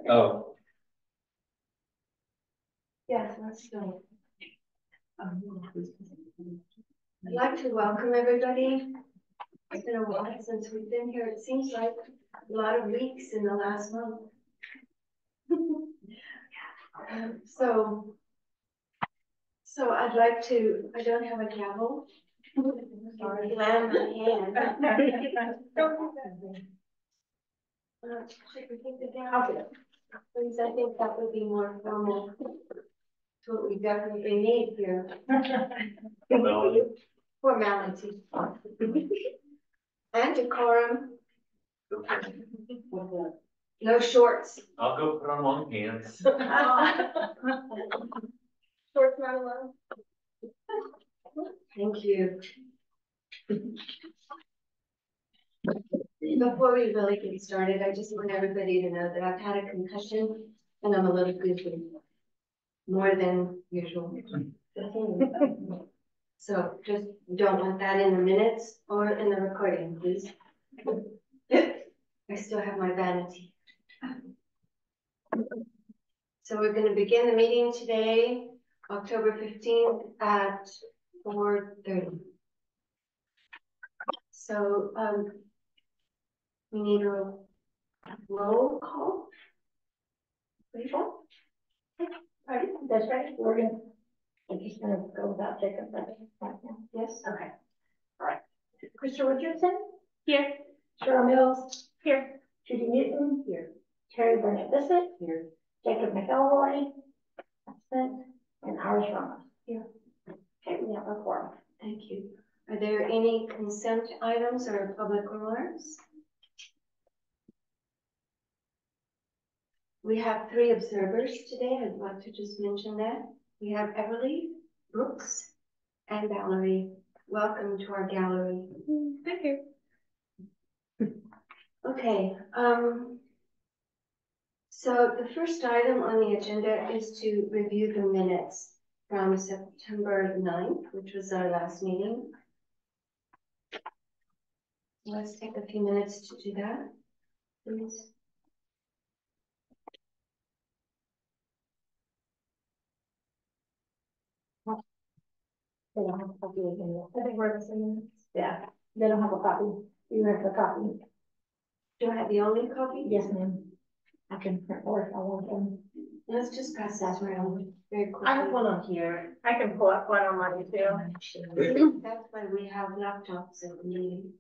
Oh, Yes, let's go. I'd like to welcome everybody. It's been a while since we've been here. It seems like a lot of weeks in the last month. So I'd like to, I don't have a gavel. Or land my hand. Should we take the gavel? Please, I think that would be more formal. It's what we definitely need here. Formality. And decorum. No shorts. I'll go put on long pants. Shorts not allowed. Thank you. Before we really get started, I just want everybody to know that I've had a concussion and I'm a little goofy. More than usual. So just don't want that in the minutes or in the recording, please. I still have my vanity. So we're going to begin the meeting today, October 15th at 4:30. So we need a roll call. Rachel? Pardon? That's right. I'm just gonna go without Jacob. Yes. Okay. All right. Christopher Richardson? Here. Cheryl Mills? Here. Judy Newton? Here. Terry Burnett Bissett? Here. Jacob McElroy? Absent. And Iris Ramos? Here. Okay, we have a quorum. Thank you. Are there any consent items or public remarks? We have 3 observers today. I'd like to just mention that. We have Everly, Brooks, and Valerie. Welcome to our gallery. Thank you. Okay. So the first item on the agenda is to review the minutes from September 9th, which was our last meeting. Let's take a few minutes to do that, please. They don't have a copy of it. I think we're the same. Yeah, they don't have a copy. You have the copy. Do I have the only copy? Yes, ma'am. I can print more if I want them. Let's just pass that around very quickly. I have one on here. I can pull up one on mine too. That's why we have laptops at the meeting.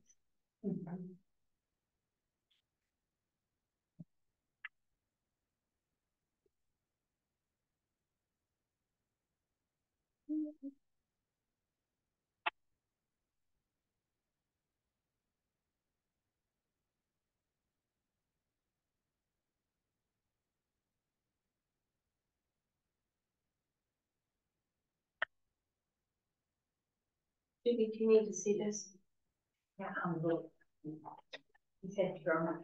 Judy, do you need to see this? Yeah, I'm a little. You said you're on.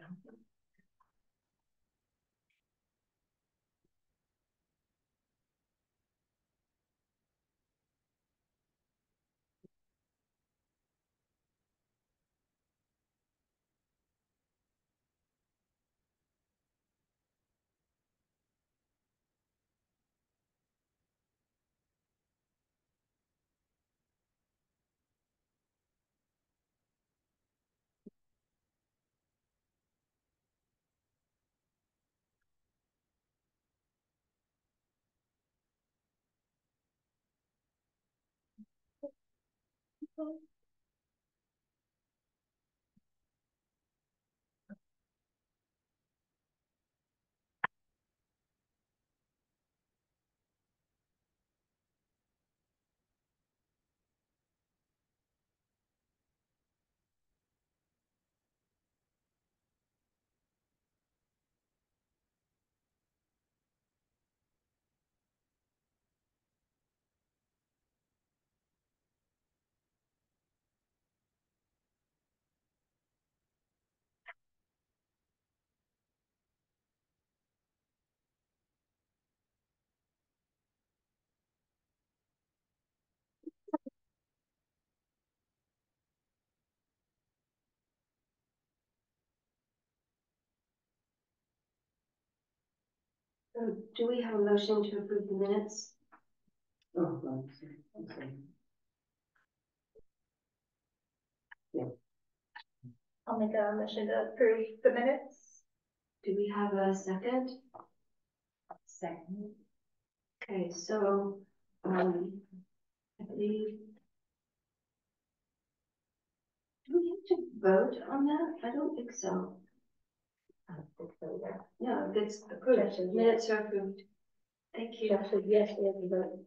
Do we have a motion to approve the minutes? I'll make a motion to approve the minutes. Do we have a second? Second. Okay, so, I believe. Do we have to vote on that? I don't think so. No, it's approved. Yes, yes. Minutes are approved. Thank you. Yes, we have to vote.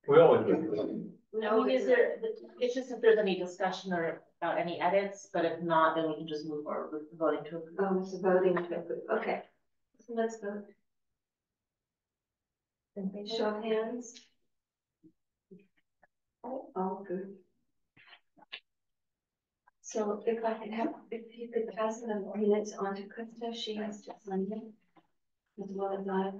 We always do. I mean, is there, it's just if there's any discussion or about any edits, but if not, then we can just move forward with the voting to approve. Oh, it's a voting to approve. Okay. So let's vote. Show of hands. All good. So if I could have, if you could pass the minutes on to Krista, she has to sign them. As well as I.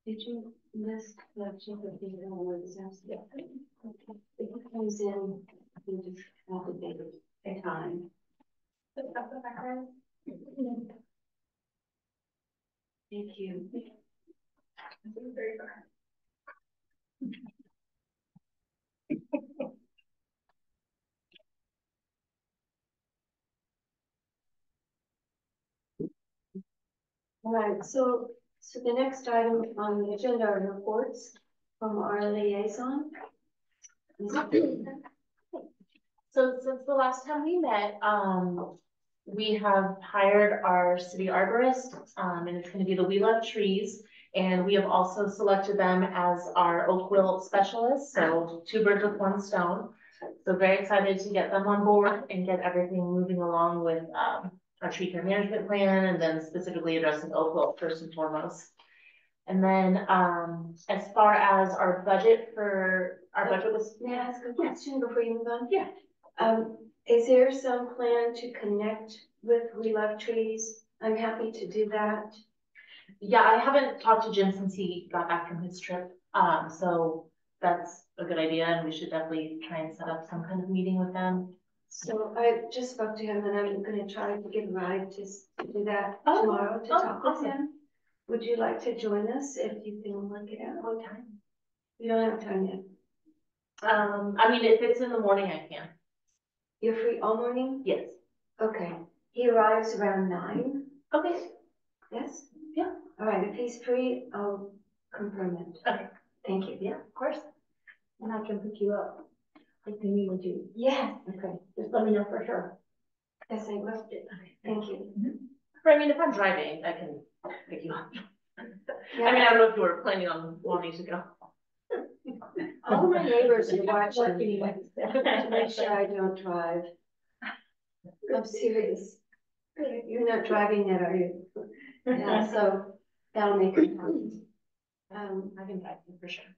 Did you miss the chief of the awards? Yeah. Okay. If it comes in, you just have to take a time. Thank you. All right, so the next item on the agenda are reports from our liaison. So since the last time we met, we have hired our city arborist, and it's gonna be the We Love Trees. And we have also selected them as our oak wilt specialists, so 2 birds with 1 stone. So very excited to get them on board and get everything moving along with, our tree care management plan, and then specifically addressing oak wilt first and foremost. And then, as far as our budget was. May I ask a question before you move on? Yeah. Is there some plan to connect with We Love Trees? I'm happy to do that. Yeah, I haven't talked to Jim since he got back from his trip, so that's a good idea, and we should definitely try and set up some kind of meeting with them. So I just spoke to him and I'm gonna try to get a ride to do that Oh, tomorrow to talk with awesome. him. Would you like to join us if you can work it out? What time? You don't have time yet. I mean, if it's in the morning, I can. You're free all morning? Yes. Okay. He arrives around 9. Okay. Yes? Yeah. All right, if he's free, I'll confirm it. Okay. Thank you. Yeah, of course. And I can pick you up. Like the meet with you. Yeah. Okay. Just let me know for sure. Yes, I will. Thank you. I mean, if I'm driving, I can pick you up. Yeah. I mean, I don't know if you were planning on wanting to go. All my neighbors are watching me to make sure I don't drive. I'm serious. You're not driving yet, are you? Yeah, so that'll make it happen. I can drive you for sure.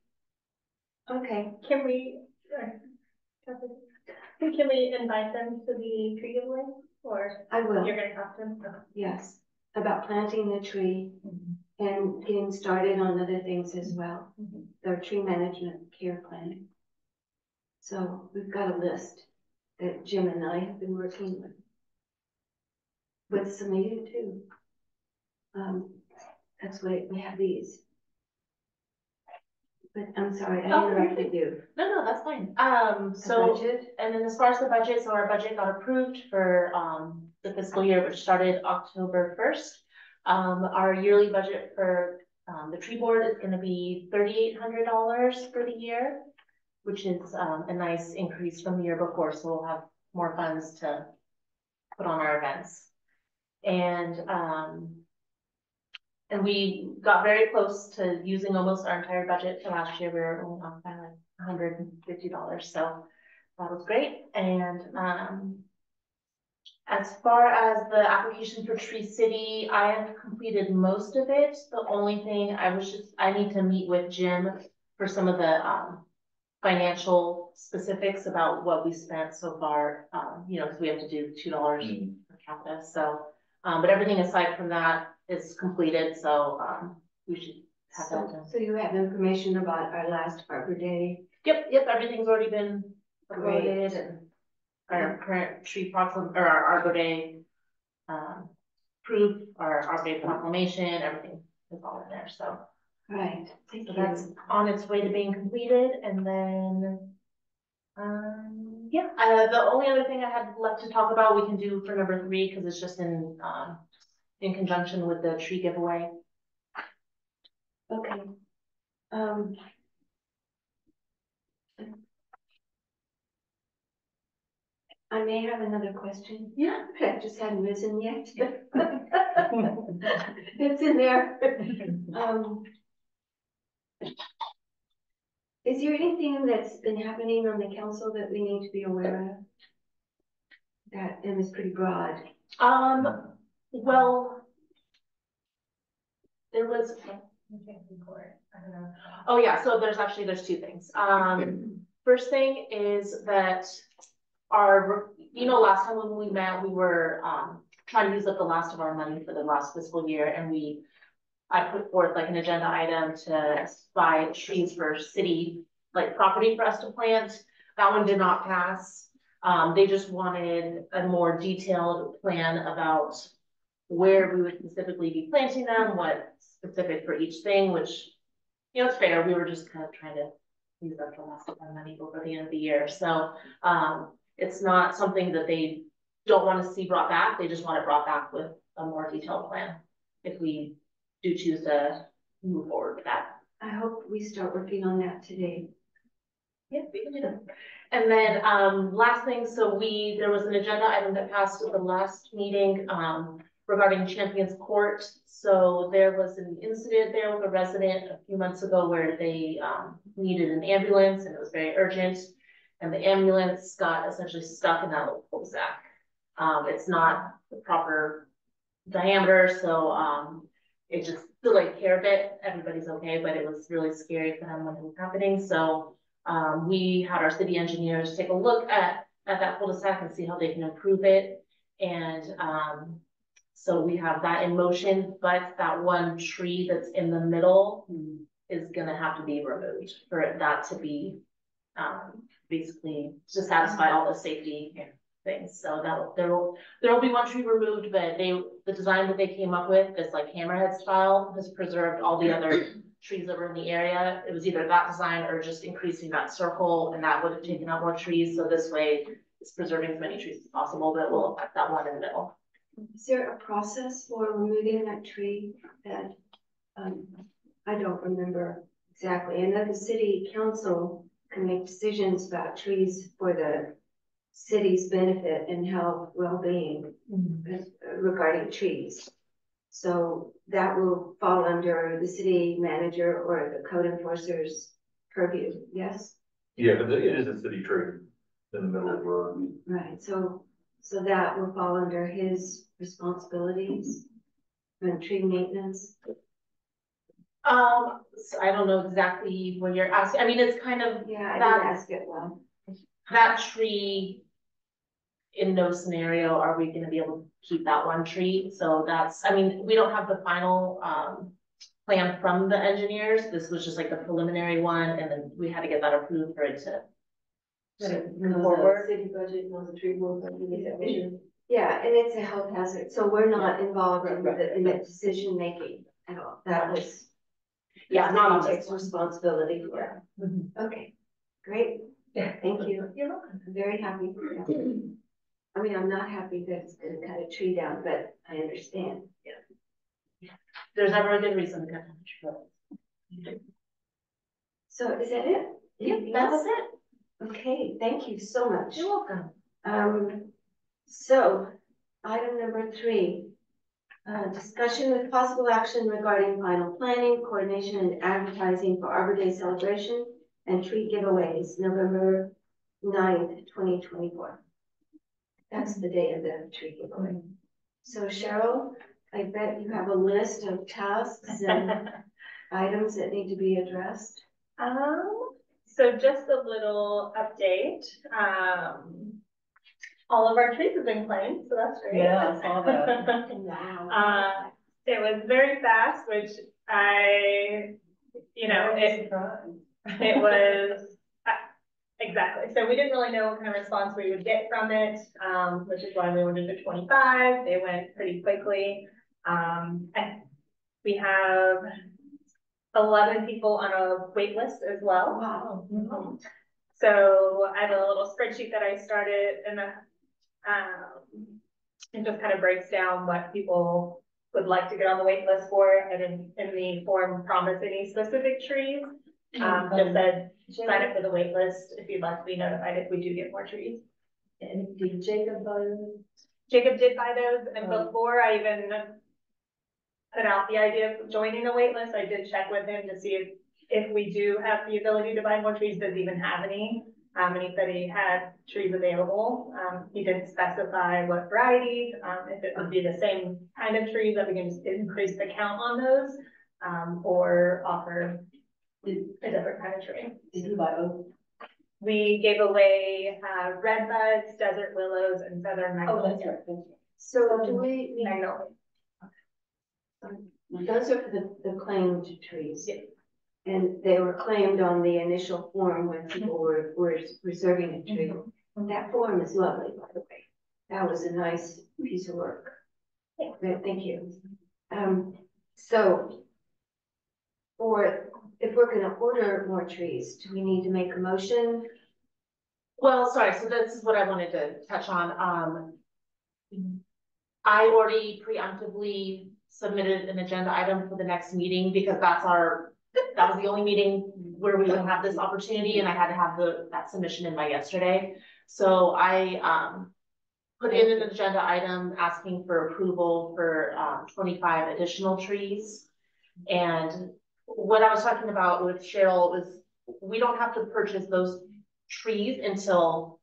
Okay, Can we invite them to the tree giveaway, or I will, you're gonna talk to them? yes, about planting the tree and getting started on other things as well. Their tree management care planning. So we've got a list that Jim and I have been working with. With some of you too. That's why we have these. But I'm sorry, I interrupted you. No, that's fine. The So, budget? and then as far as the budget, so our budget got approved for, the fiscal year, which started October 1st. Our yearly budget for, the tree board is gonna be $3,800 for the year, which is, a nice increase from the year before, so we'll have more funds to put on our events. And we got very close to using almost our entire budget for last year. We were only off by like $150, so that was great. And as far as the application for Tree City, I have completed most of it. The only thing I need to meet with Jim for some of the financial specifics about what we spent so far. You know, because we have to do $2 per capita. So, but everything aside from that is completed. So we should have that done. So you have information about our last Arbor Day? Yep, everything's already been uploaded, and our current tree proclam, or our Arbor Day proof, our big proclamation, everything is all in there, so. Right, thank So you. that's on its way to being completed, and then, yeah, the only other thing I had left to talk about, we can do for number 3, because it's just in conjunction with the tree giveaway. Okay. I may have another question. Yeah. It just hadn't risen yet. It's in there. Is there anything that's been happening on the council that we need to be aware of? That, and it's pretty broad. Well, there was, I don't know. Oh yeah, so there's 2 things. First thing is that last time when we met, we were, trying to use up the last of our money for the last fiscal year, and I put forth like an agenda item to buy trees for city, like property for us to plant. That one did not pass. They just wanted a more detailed plan about where we would specifically be planting them, what specific for each thing, which, it's fair. We were just kind of trying to use up the last of our money before the end of the year. So, it's not something that they don't want to see brought back. They just want it brought back with a more detailed plan if we do choose to move forward with that. I hope we start working on that today. Yeah, we can do that. And then, last thing, so there was an agenda item that passed at the last meeting, regarding Champions Court. So there was an incident there with a resident a few months ago where they, needed an ambulance, and it was very urgent. And the ambulance got essentially stuck in that little cul-de-sac. It's not the proper diameter, so, it just delayed care a bit. Everybody's okay, but it was really scary for them when it was happening. So, we had our city engineers take a look at that cul-de-sac and see how they can improve it. And, so we have that in motion, but that one tree that's in the middle is gonna have to be removed for that to be, basically to satisfy all the safety things. So there will be one tree removed, but the design that they came up with, this like hammerhead style, has preserved all the other trees that were in the area. It was either that design or just increasing that circle, and that would have taken out more trees. So this way it's preserving as many trees as possible, but it will affect that one in the middle. Is there a process for removing that tree that, I don't remember exactly. I know the city council can make decisions about trees for the city's benefit and health, well-being regarding trees. So that will fall under the city manager or the code enforcer's purview, yes? Yeah, but it is a city tree in the middle of the road. Right, so that will fall under his responsibilities and tree maintenance. So I don't know exactly what you're asking. I mean, it's kind of Yeah, I that, didn't ask it well. that tree. In no scenario are we gonna be able to keep that one tree. So I mean, we don't have the final, plan from the engineers. This was just like the preliminary one, and then we had to get that approved for it to move forward. City budget was a tree removal. Yeah, and it's a health hazard, so we're not involved in the decision making at all. That was. Yeah, not on takes this one. responsibility for it. Mhm. Okay, great. Thank you. You're welcome. I'm very happy. I mean, I'm not happy that it's gonna cut a tree down, but I understand. There's never a good reason to cut down a tree. So is that it? Yeah, Anything that was else? it. Okay, thank you so much. You're welcome. So item number 3, discussion with possible action regarding final planning, coordination and advertising for Arbor Day celebration and tree giveaways, November 9th, 2024. That's the day of the tree giveaway. So Cheryl, I bet you have a list of tasks and items that need to be addressed. So just a little update. All of our trees have been claimed, so that's great. Yeah, I saw that. Wow. It was very fast, which it was, exactly. So we didn't really know what kind of response we would get from it, which is why we ordered the 25. They went pretty quickly. And we have 11 people on a wait list as well. Wow. So I have a little spreadsheet that I started and it just kind of breaks down what people would like to get on the wait list for, and in the form promise any specific trees. Just said, sign up for the wait list if you'd like to be notified if we do get more trees. And did Jacob buy them? Jacob did buy those, and before I even put out the idea of joining a wait list, I did check with him to see if we do have the ability to buy more trees, does he even have any? And he said he had trees available. He didn't specify what variety, if it would be the same kind of trees that we can just increase the count on those, or offer a different kind of tree. Did he buy them? We gave away red buds, desert willows, and southern magnolia. Right. So do we, Magnolia. those are the claimed trees? Yeah. And they were claimed on the initial form when people were reserving a tree. That form is lovely, by the way. That was a nice piece of work. Good, thank you. So if we're gonna order more trees, do we need to make a motion? Well, sorry, so this is what I wanted to touch on. I already preemptively submitted an agenda item for the next meeting because that was the only meeting where we would have this opportunity, and I had to have that submission in by yesterday. So I put in an agenda item asking for approval for 25 additional trees. And what I was talking about with Cheryl was we don't have to purchase those trees until,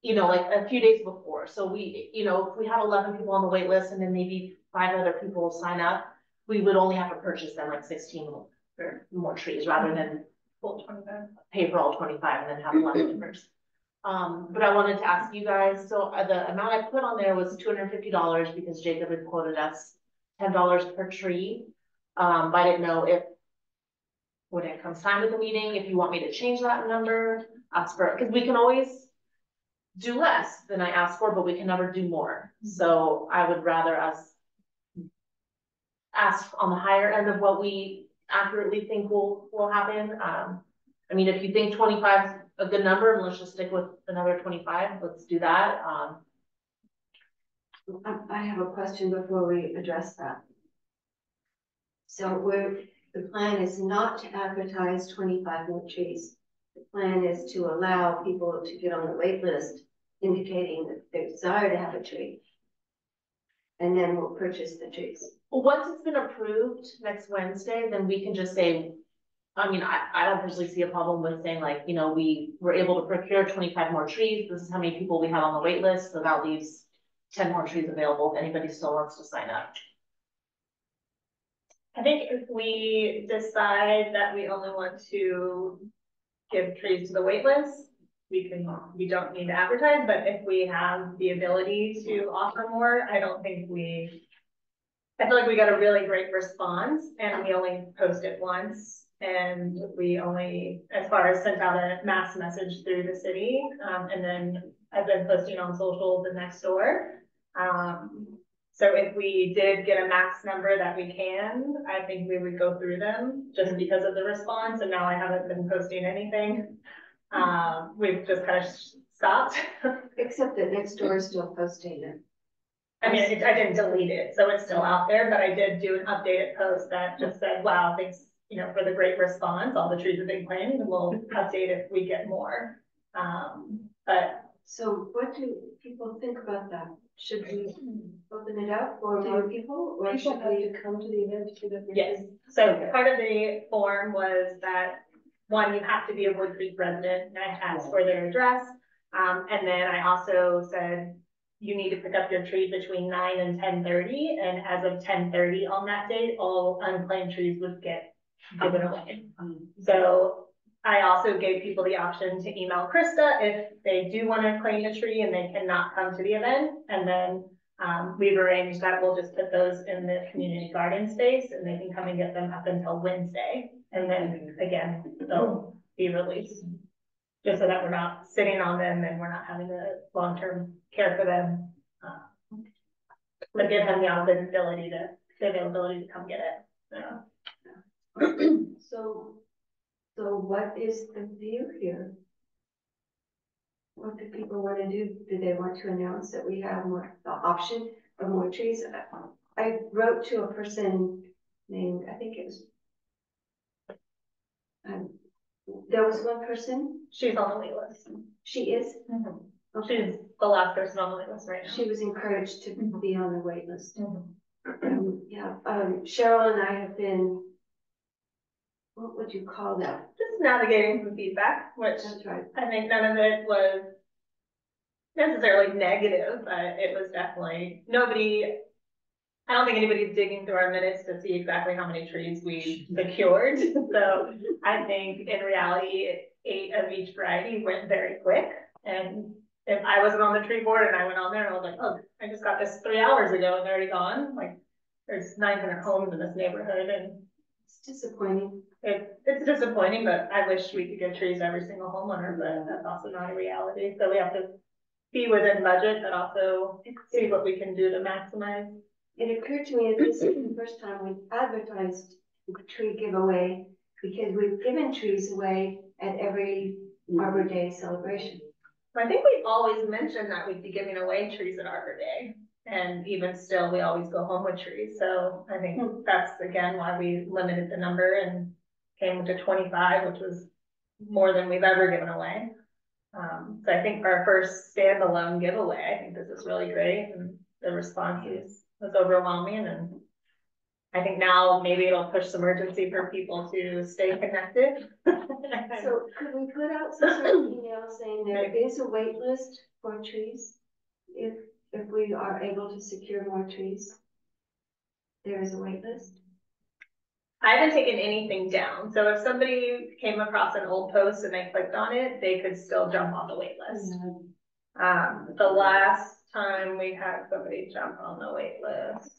like a few days before. So we, if we have 11 people on the wait list and then maybe 5 other people sign up, we would only have to purchase them like 16 or more trees rather than pay for all 25 and then have 11 first. But I wanted to ask you guys, so the amount I put on there was $250 because Jacob had quoted us $10 per tree. But I didn't know if, when it comes time with the meeting, if you want me to change that number, ask for, because we can always do less than I asked for, but we can never do more. So I would rather us ask on the higher end of what we accurately think will happen. I mean, if you think 25 is a good number, and let's just stick with another 25, let's do that. I have a question before we address that. So the plan is not to advertise 25 more trees. The plan is to allow people to get on the wait list, indicating that they desire to have a tree. And then we'll purchase the trees. Well, once it's been approved next Wednesday, then we can just say, I mean, I don't usually see a problem with saying like, we were able to procure 25 more trees. This is how many people we have on the wait list. So that leaves 10 more trees available if anybody still wants to sign up. I think if we decide that we only want to give trees to the wait list, we don't need to advertise, but if we have the ability to offer more, I feel like we got a really great response and we only post it once. And we only, as far as sent out a mass message through the city. And then I've been posting on social the next door. So if we did get a max number that we can, I think we would go through them just because of the response. And now I haven't been posting anything. We've just kind of stopped. Except that next door is still posting it. I mean, I didn't delete it, so it's still out there, but I did do an updated post that just said, wow, thanks, for the great response. All the trees have been claimed, and we'll update if we get more. But so what do people think about that? Should we open it up for more people, or should we come to the event to get their? yes, so part of the form was that, one, you have to be a Wood Creek resident, and I asked for their address. And then I also said, you need to pick up your tree between 9 and 10:30, and as of 10:30 on that date, all unclaimed trees would get given away. So I also gave people the option to email Krista if they do want to claim a tree and they cannot come to the event. And then we've arranged that we'll just put those in the community garden space and they can come and get them up until Wednesday. And then again, they'll be released. Just so that we're not sitting on them and we're not having a long-term care for them. but give him the availability to come get it, so. So what is the view here? What do people want to do? Do they want to announce that we have more, the option of more trees? I wrote to a person named, I think it was, there was one person, She's on the wait list. she is, She's the last person on the wait list right now. she was encouraged to be on the wait list. Mhm. Yeah, Cheryl and I have been, what would you call that? Just navigating some feedback, which That's right. I think none of it was necessarily negative, but it was definitely, I don't think anybody's digging through our minutes to see exactly how many trees we secured. So I think in reality, 8 of each variety went very quick. And if I wasn't on the tree board and I went on there and I was like, oh, I just got this 3 hours ago and they're already gone. Like there's 900 homes in this neighborhood and It's disappointing. it's disappointing, but I wish we could give trees to every single homeowner, but that's also not a reality. So we have to be within budget, but also see what we can do to maximize. It occurred to me that this is the first time we've advertised a tree giveaway because we've given trees away at every Arbor Day celebration. I think we've always mentioned that we'd be giving away trees at Arbor Day. And even still, we always go home with trees. So I think that's again why we limited the number and came to 25, which was more than we've ever given away. So I think for our first standalone giveaway, I think this is really great. And the response was overwhelming. And I think now maybe it'll push some urgency for people to stay connected. So could we put out some sort of email saying there is a wait list for trees? If we are able to secure more trees, there is a wait list. I haven't taken anything down. So if somebody came across an old post and they clicked on it, they could still jump on the wait list. The last time we had somebody jump on the wait list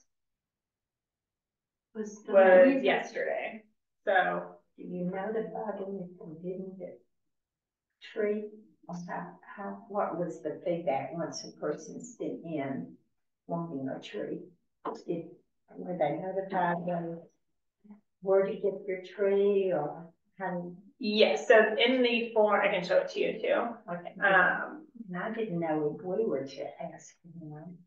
was yesterday. So Do you notify them if they didn't get tree? What was the feedback once a person sent in wanting a tree? Were they notified them where to get your tree or how? yes, so in the form, I can show it to you too. Okay. And I didn't know if we were to ask anyone.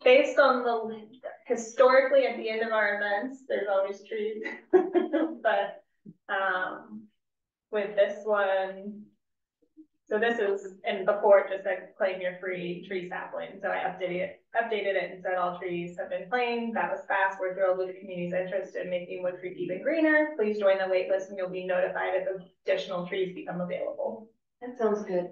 Based on the, historically at the end of our events, there's always trees. But with this one, so this is, and before it just said claim your free tree sapling. So I updated it and said all trees have been claimed. That was fast. We're thrilled with the community's interest in making Wood Creek even greener. Please join the wait list and you'll be notified if additional trees become available. That sounds good.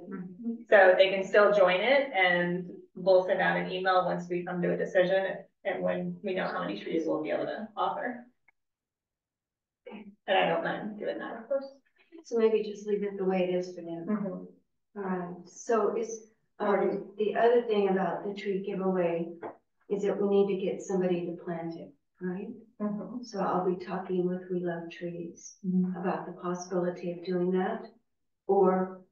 So they can still join it and we'll send out an email once we come to a decision and when we know how many trees we'll be able to offer. And I don't mind doing that, of course. So maybe just leave it the way it is for now. All right, so is, the other thing about the tree giveaway is that we need to get somebody to plant it, right? So I'll be talking with We Love Trees about the possibility of doing that. Or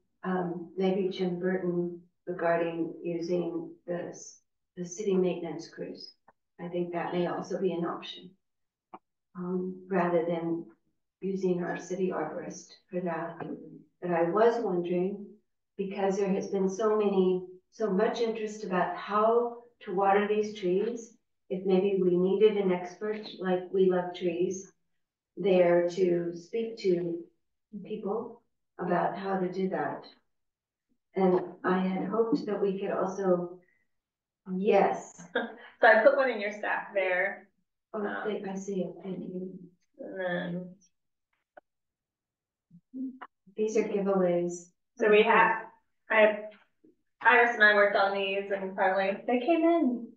maybe Jim Burton regarding using the city maintenance crews. I think that may also be an option. Rather than using our city arborist for that. But I was wondering, because there has been so much interest about how to water these trees, if maybe we needed an expert like We Love Trees there to speak to people about how to do that. And I had hoped that we could also, yes. So I put one in your stack there. Oh, I see it, thank you. And then, These are giveaways. so we have, Iris and I worked on these and finally they came in.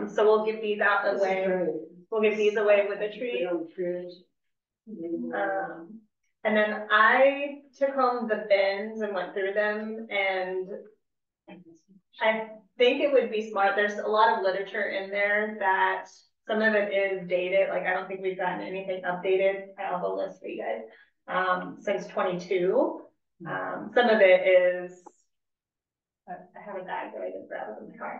So we'll give these out away. We'll give these away with a tree. And then I took home the bins and went through them and I think it would be smart. There's a lot of literature in there that some of it is dated. Like I don't think we've gotten anything updated. I have a list for you guys since 22. Some of it is I have a bag that I just grabbed in the car.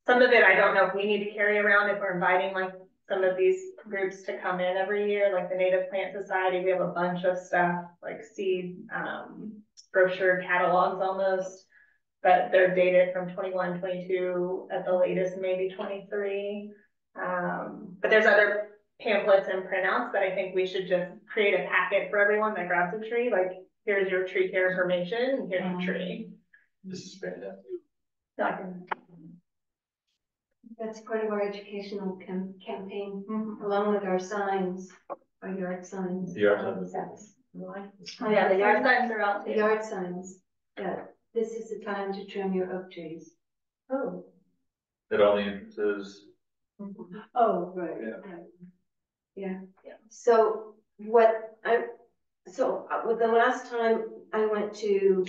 Some of it, I don't know if we need to carry around if we're inviting like some of these groups to come in every year, like the Native Plant Society. We have a bunch of stuff like seed, brochure catalogs almost, but they're dated from 21, 22 at the latest, maybe 23. But there's other pamphlets and printouts that I think we should just create a packet for everyone that grabs a tree. Like, here's your tree care information, and here's your tree. This is fantastic. So I can, That's part of our educational campaign, along with our signs, our yard signs. The yard signs. That's- oh yeah, the yard signs are out The too. yard signs, yeah, this is the time to trim your oak trees. Oh. At all the entrances. Oh, right. Yeah. Right. Yeah, so with the last time I went to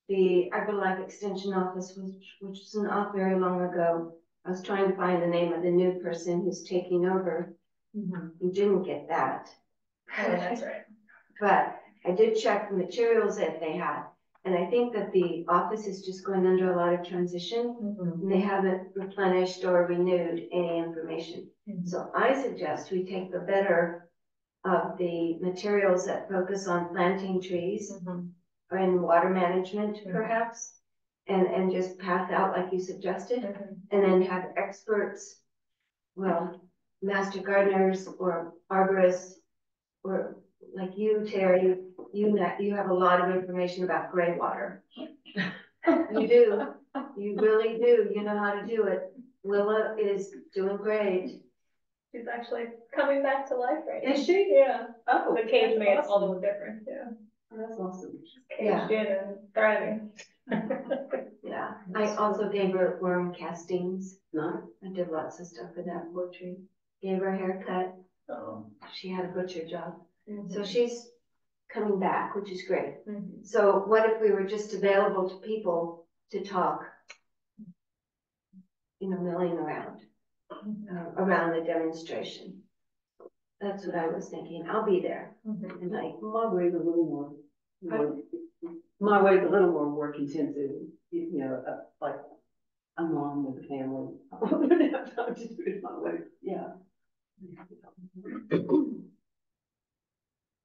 the AgriLife Extension Office, which was not very long ago, I was trying to find the name of the new person who's taking over. You didn't get that. Oh, that's right. But I did check the materials that they had, and I think that the office is just going under a lot of transition, and they haven't replenished or renewed any information. So I suggest we take the better of the materials that focus on planting trees or in water management perhaps, and just pass out like you suggested, and then have experts, well, master gardeners or arborists, or like you, Terry, you have a lot of information about gray water. You do, you really do, you know how to do it. Willa is doing great. She's actually coming back to life right now. Is she? Yeah. Oh, The cage made all the difference, yeah. that's awesome. Caged in and thriving. Yeah, I also gave her worm castings. No. I did lots of stuff with that poor tree. Gave her a haircut. Oh. She had a butcher job. Mm-hmm. So she's coming back, which is great. So what if we were just available to people to talk, milling around, around the demonstration? That's what I was thinking. I'll be there. And My way's a little more, Pardon? my way's a little more work intensive, like a mom with a family. I wouldn't have time to do it my way, yeah.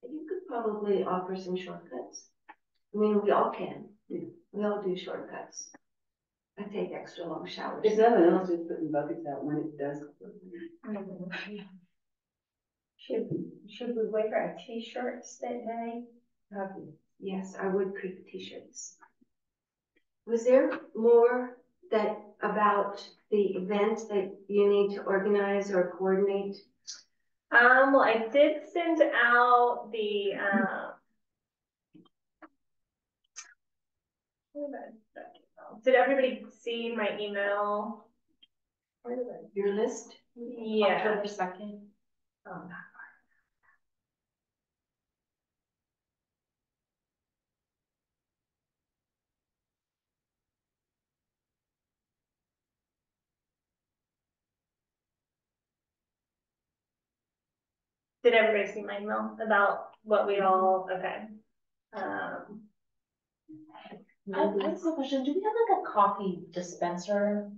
you could probably offer some shortcuts. I mean, we all can. We all do shortcuts. I take extra long showers. If nothing else, just putting buckets out when it does. Should we wear our t-shirts that day? Yes, our Wood Creek t-shirts. Was there more about the event that you need to organize or coordinate? Well, I did send out the, did everybody see my email? Your list? Yeah. October 2nd. Did everybody see my email about what we all, okay. I have a question. Do we have like a coffee dispenser?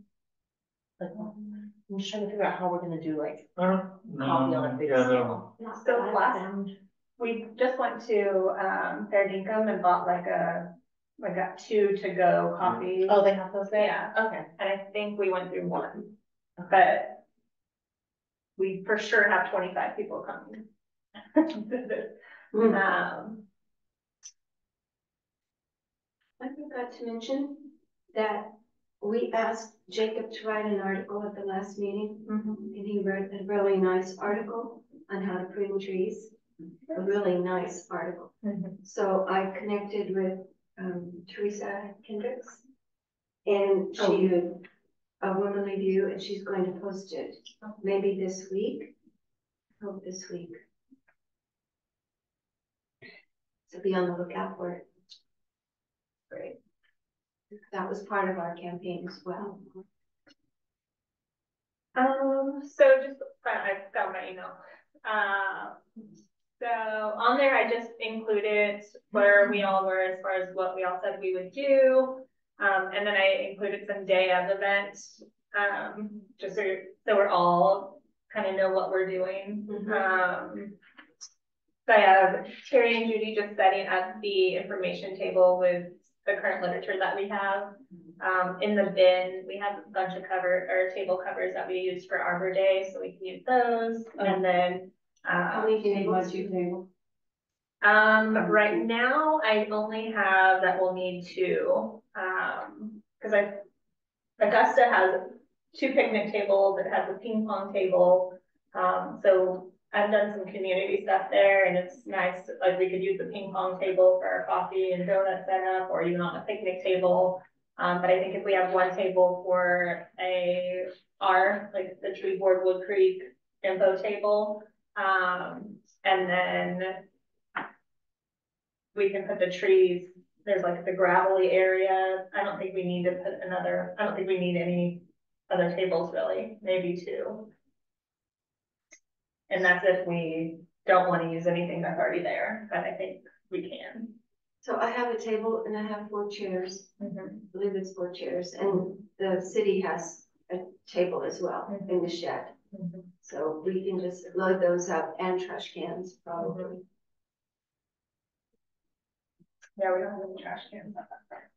Like, I'm just trying to figure out how we're gonna do like coffee on a big scale. So we just went to, Fair Dinkum and bought got 2 to-go coffees. Oh, they have those there? Yeah. Okay. And I think we went through 1, but we for sure have 25 people coming. I forgot to mention that we asked Jacob to write an article at the last meeting, and he wrote a really nice article on how to prune trees. A really nice article. So I connected with Teresa Kendricks, and she did a woman review, and she's going to post it maybe this week. I hope this week. So be on the lookout for it. Great. That was part of our campaign as well. So just, I got my email. So on there, I just included where we all were as far as what we all said we would do. And then I included some day of events, just so we're all kind of know what we're doing. So I have Terry and Judy just setting up the information table with the current literature that we have. In the bin, we have a bunch of table covers that we use for Arbor Day, so we can use those. And then, How many tables do you table? right now, I only have that we'll need 2, cause Augusta has 2 picnic tables, it has a ping pong table. So I've done some community stuff there and it's nice, like we could use the ping pong table for our coffee and donut setup or even on a picnic table. But I think if we have 1 table for like the Tree Board Wood Creek info table, and then we can put the trees, there's like the gravelly area. I don't think we need any other tables really, maybe 2. And that's if we don't want to use anything that's already there, but I think we can. So I have a table and I have 4 chairs. I believe it's 4 chairs, and the city has a table as well in the shed. So we can just load those up and trash cans probably. Yeah, we don't have any trash cans at that part.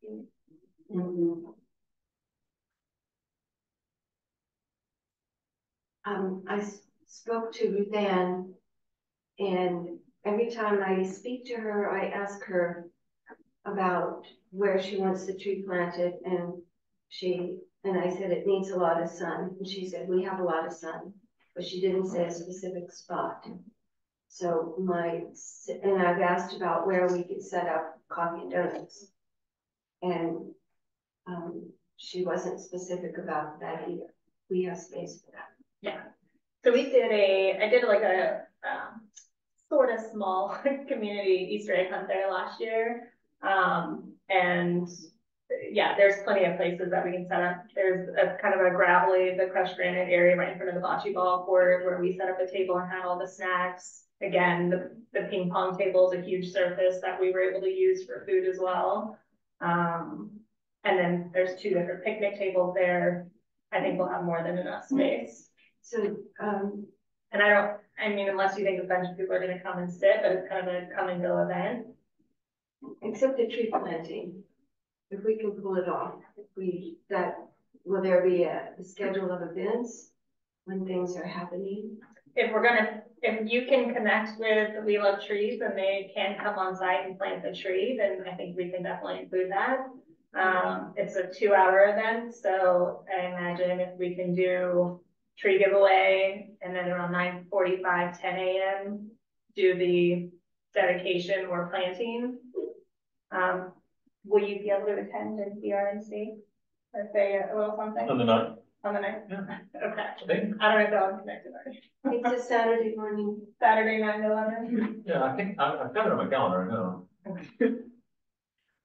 I spoke to Ruth Ann, and every time I speak to her, I ask her about where she wants the tree planted, and I said it needs a lot of sun, and she said we have a lot of sun, but she didn't say a specific spot. So and I've asked about where we could set up coffee and donuts, and she wasn't specific about that either. We have space for that. Yeah. So I did like a sort of small community Easter egg hunt there last year. And yeah, there's plenty of places that we can set up. There's a kind of a gravelly, the crushed granite area right in front of the bocce ball court where we set up a table and had all the snacks. Again, the ping pong table is a huge surface that we were able to use for food as well. And then there's 2 different picnic tables there. I think we'll have more than enough space. So, and unless you think a bunch of people are gonna come and sit, but it's kind of a come and go event. except the tree planting, if we can pull it off, will there be a schedule of events when things are happening? If you can connect with We Love Trees and they can come on site and plant the tree, then I think we can definitely include that. It's a 2-hour event, so I imagine if we can do tree giveaway and then around 9:45, 10 a.m. do the dedication or planting. Will you be able to attend and see RNC or say a little something? On the night, On the night? Yeah. Okay. I think, I don't know if I'm connected already. It's a Saturday morning. Saturday, 9 to 11. yeah, I think, I've got it on my calendar, I know.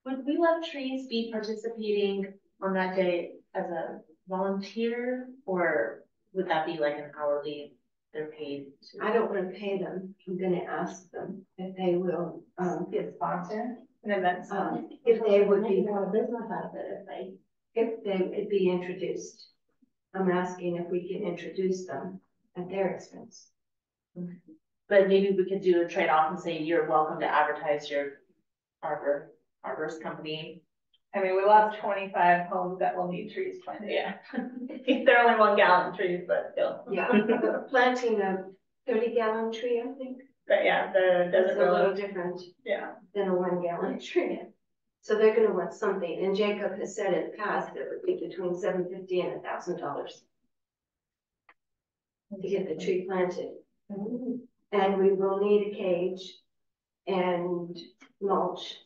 Would We Love Trees be participating on that day as a volunteer, or would that be like an hourly, they're paid to? I don't want to pay them. I'm gonna ask them if they will, Be a sponsor, an event sponsor. if they would be, Make more business out of it if they could be introduced. I'm asking if we can introduce them at their expense. But maybe we could do a trade-off and say, you're welcome to advertise your arborist company. I mean, we will have 25 homes that will need trees planted. Yeah. They're only 1 gallon trees, but still. Yeah, planting a 30-gallon tree, I think, But yeah, the is desert a little willow, different yeah. than a 1-gallon tree. So they're gonna want something, and Jacob has said in the past it would be between $750 and $1,000 to get the tree planted. And we will need a cage and mulch.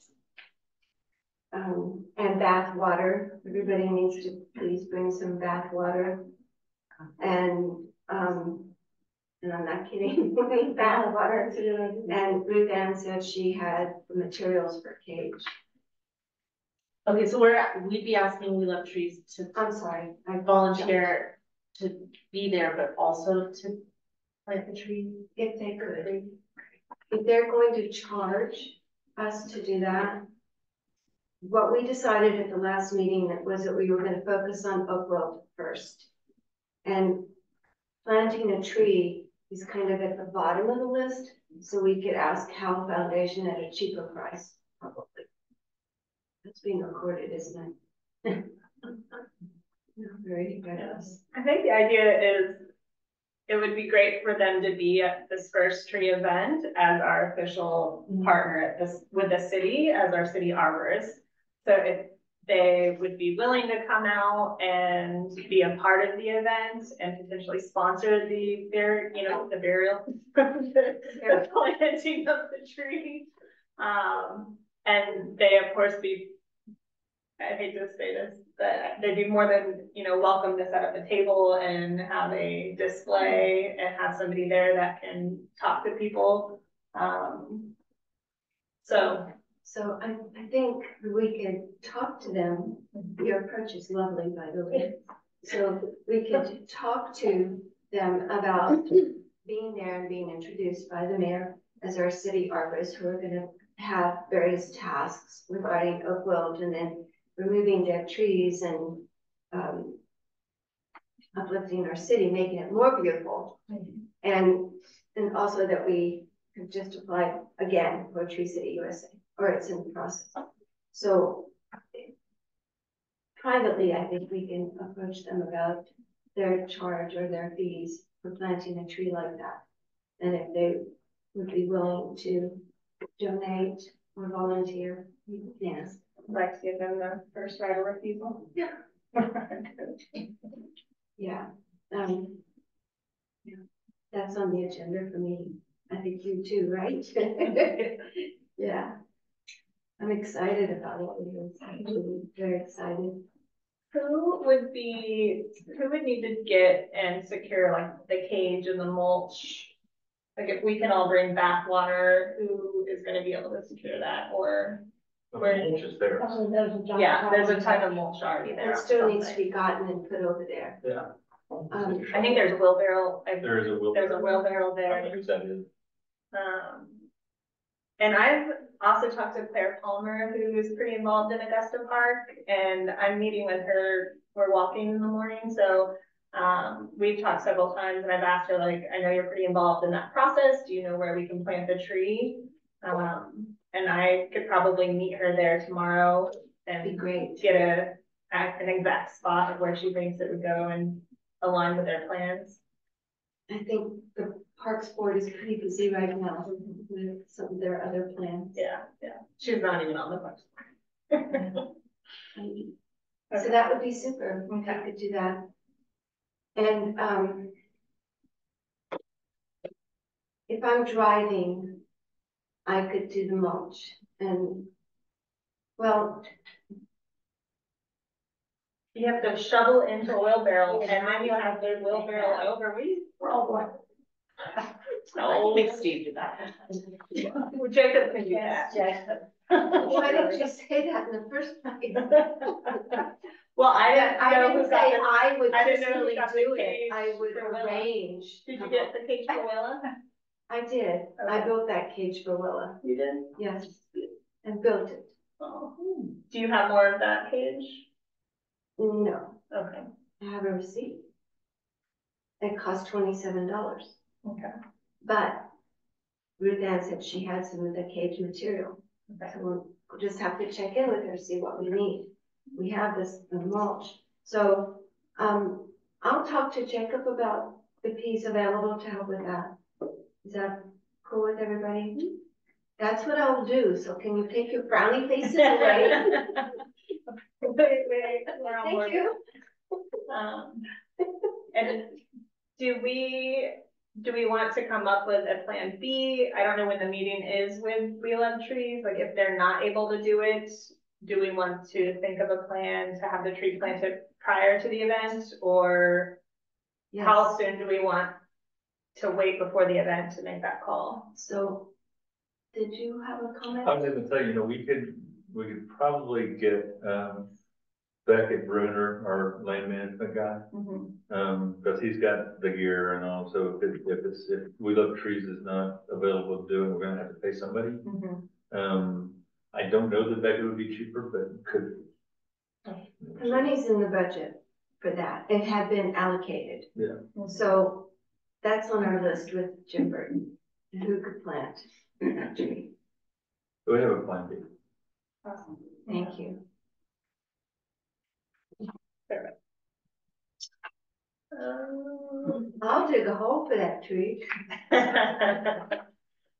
And bath water. Everybody needs to please bring some bath water. And I'm not kidding, we need bath water. And Ruth Ann said she had the materials for a cage. Okay, so we'd be asking We Love Trees to I'm sorry, I volunteer to be there, but also to plant the tree. if they could. if they're going to charge us to do that, what we decided at the last meeting was that we were gonna focus on Oak Grove first. And planting a tree is kind of at the bottom of the list, so we could ask Howell Foundation at a cheaper price, probably. That's being recorded, isn't it? Very good. I think the idea is it would be great for them to be at this first tree event as our official partner at this, with the city, as our city arborist. So if they would be willing to come out and be a part of the event and potentially sponsor the burial, the planting of the tree. And they, of course, I hate to say this, but they'd be more than, welcome to set up a table and have a display and have somebody there that can talk to people. So I think we could talk to them. Your approach is lovely, by the way. So we could talk to them about being there and being introduced by the mayor as our city arborist, who are gonna have various tasks regarding Oak Grove, and then removing dead trees and uplifting our city, making it more beautiful. And also that we have just applied again for Tree City USA, or it's in the process. So privately, I think we can approach them about their charge or their fees for planting a tree like that. And if they would be willing to donate or volunteer, we can ask. Like to give them the first right of refusal. Yeah. Yeah. That's on the agenda for me. I think you too, right? Yeah. I'm excited about it. Actually, very excited. Who would need to get and secure like the cage and the mulch? Like if we can all bring bath water, who is gonna be able to secure that, or? Mulch is there. Yeah, there's a ton of mulch already there. It still needs to be gotten and put over there. Yeah. I think there's a wheelbarrow. There is a wheelbarrow. There's a wheelbarrow I there. don't know whose that is. And I've also talked to Claire Palmer, who is pretty involved in Augusta Park, and I'm meeting with her. We're walking in the morning, so we've talked several times, and I've asked her, like, I know you're pretty involved in that process. Do you know where we can plant the tree? And I could probably meet her there tomorrow That'd be and great. get an exact spot of where she thinks it would go and align with their plans. I think the Parks Board is pretty busy right now with some of their other plans. Yeah. She's not even on the bus. So that would be super. If Okay. I could do that. And if I'm driving, I could do the mulch, and well, You have to shovel into a wheelbarrow, and then you have the wheelbarrow over. We're all going. No, Steve did that. Jacob can do that. why didn't you say that in the first place? Well, I didn't I know didn't who say got I would I didn't know who personally got the do it. cage I would for Willa. arrange. Did you get the cage for Willa? I did. I Okay. built that cage for Willa. You did? Yes, and built it. Oh. Do you have more of that cage? No, Okay. I have a receipt. It cost $27, Okay. but Ruth Ann said she had some of the cage material. Okay. So we'll just have to check in with her, see what we need. We have this the mulch. So, I'll talk to Jacob about if he's available to help with that. Is that cool with everybody? That's what I'll do. So can you take your frowny faces away? We're on board. Thank you. And do we want to come up with a plan B? I don't know when the meeting is with We Love Trees, like if they're not able to do it, do we want to think of a plan to have the tree planted prior to the event, or how soon do we want to wait before the event to make that call? So, did you have a comment? I was gonna tell you, we could probably get, the Beckett Bruner, our land management guy, because he's got the gear and all, so if We Love Trees is not available to do it, we're gonna have to pay somebody. I don't know that Beckett would be cheaper, but could. The money's in the budget for that. It had been allocated. Yeah. So that's on our list with Jim Burton, who could plant that tree. So we have a plan B. Awesome. Thank you. I'll dig a hole for that tree.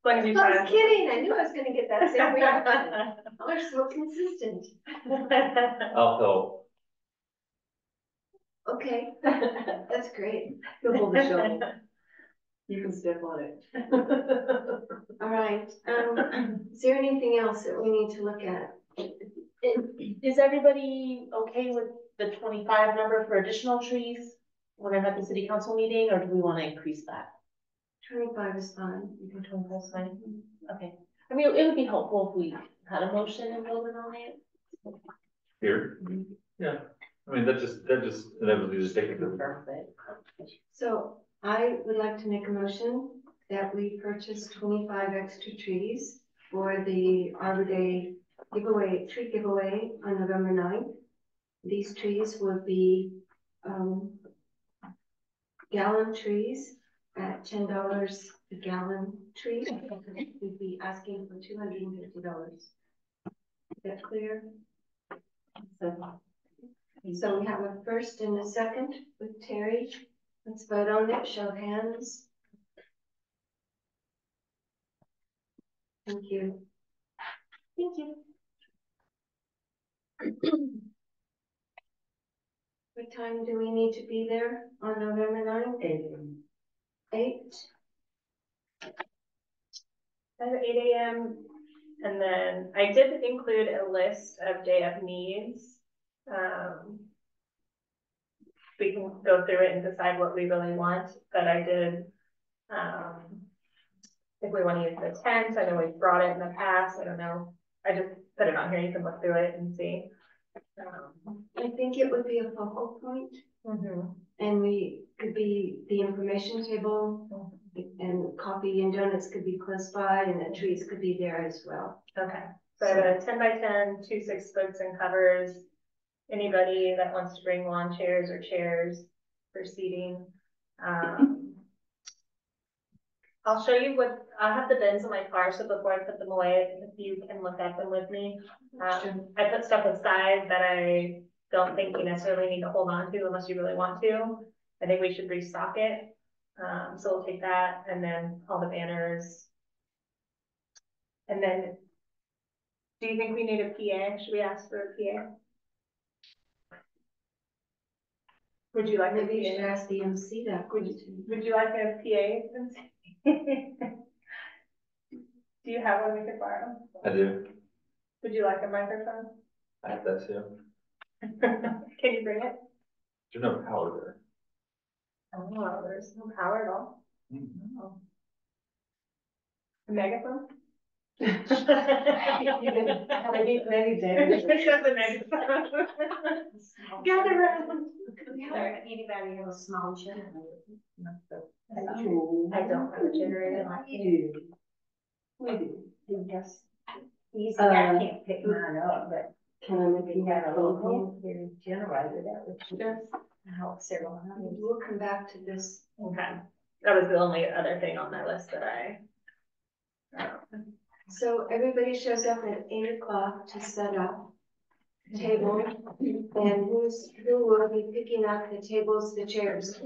Long as I you was find. kidding. I knew I was gonna get that same way. Oh, they're so consistent. I'll help. Okay, that's great. You'll hold the shovel. You can step on it. All right. Is there anything else that we need to look at? Is everybody okay with the 25 number for additional trees? When I'm at the city council meeting, or do we want to increase that? 25 is fine. You think 25 is fine? Okay. I mean, it would be helpful if we had a motion and voted on it. Here? Yeah, I mean, that just inevitably just take it. So I would like to make a motion that we purchase 25 extra trees for the Arbor Day giveaway, tree giveaway on November 9th. These trees will be gallon trees at $10 a gallon tree. We'd be asking for $250. Is that clear? So we have a first and a second with Terry. Let's vote on it, show of hands. Thank you. Thank you. What time do we need to be there on November 9th? 8? At 8 AM, and then I did include a list of day of needs. We can go through it and decide what we really want, but I did, if we want to use the tent, I know we've brought it in the past, I don't know. I just put it on here, you can look through it and see. I think it would be a focal point, and we could be the information table, and coffee and donuts could be close by, and the trees could be there as well. Okay, so I have a 10 by 10, 2 6-foots and covers. Anybody that wants to bring lawn chairs or chairs for seating. I'll show you what, I have the bins in my car, so before I put them away, if you can look at them with me. I put stuff aside that I don't think you necessarily need to hold on to unless you really want to. I think we should restock it. So we'll take that, and then all the banners. And then, do you think we need a PA? Should we ask for a PA? Would you like a Maybe you should PA? ask the MC that question. Would you like a PA? Do you have one we could borrow? I do. Would you like a microphone? I have that too. Can you bring it? There's no power there. Oh, there's no power at all. Oh. A megaphone? Maybe David. Just a megaphone. Gather around. Anybody have a small generator? I don't have a generator. We do. Yes. Easy, I can't pick mine up, but Can I make if you had a phone little call? generator, that would help several hundred. We'll come back to this. Okay, that was the only other thing on my list that I. So everybody shows up at 8 o'clock to set up table, and who will be picking up the tables, the chairs,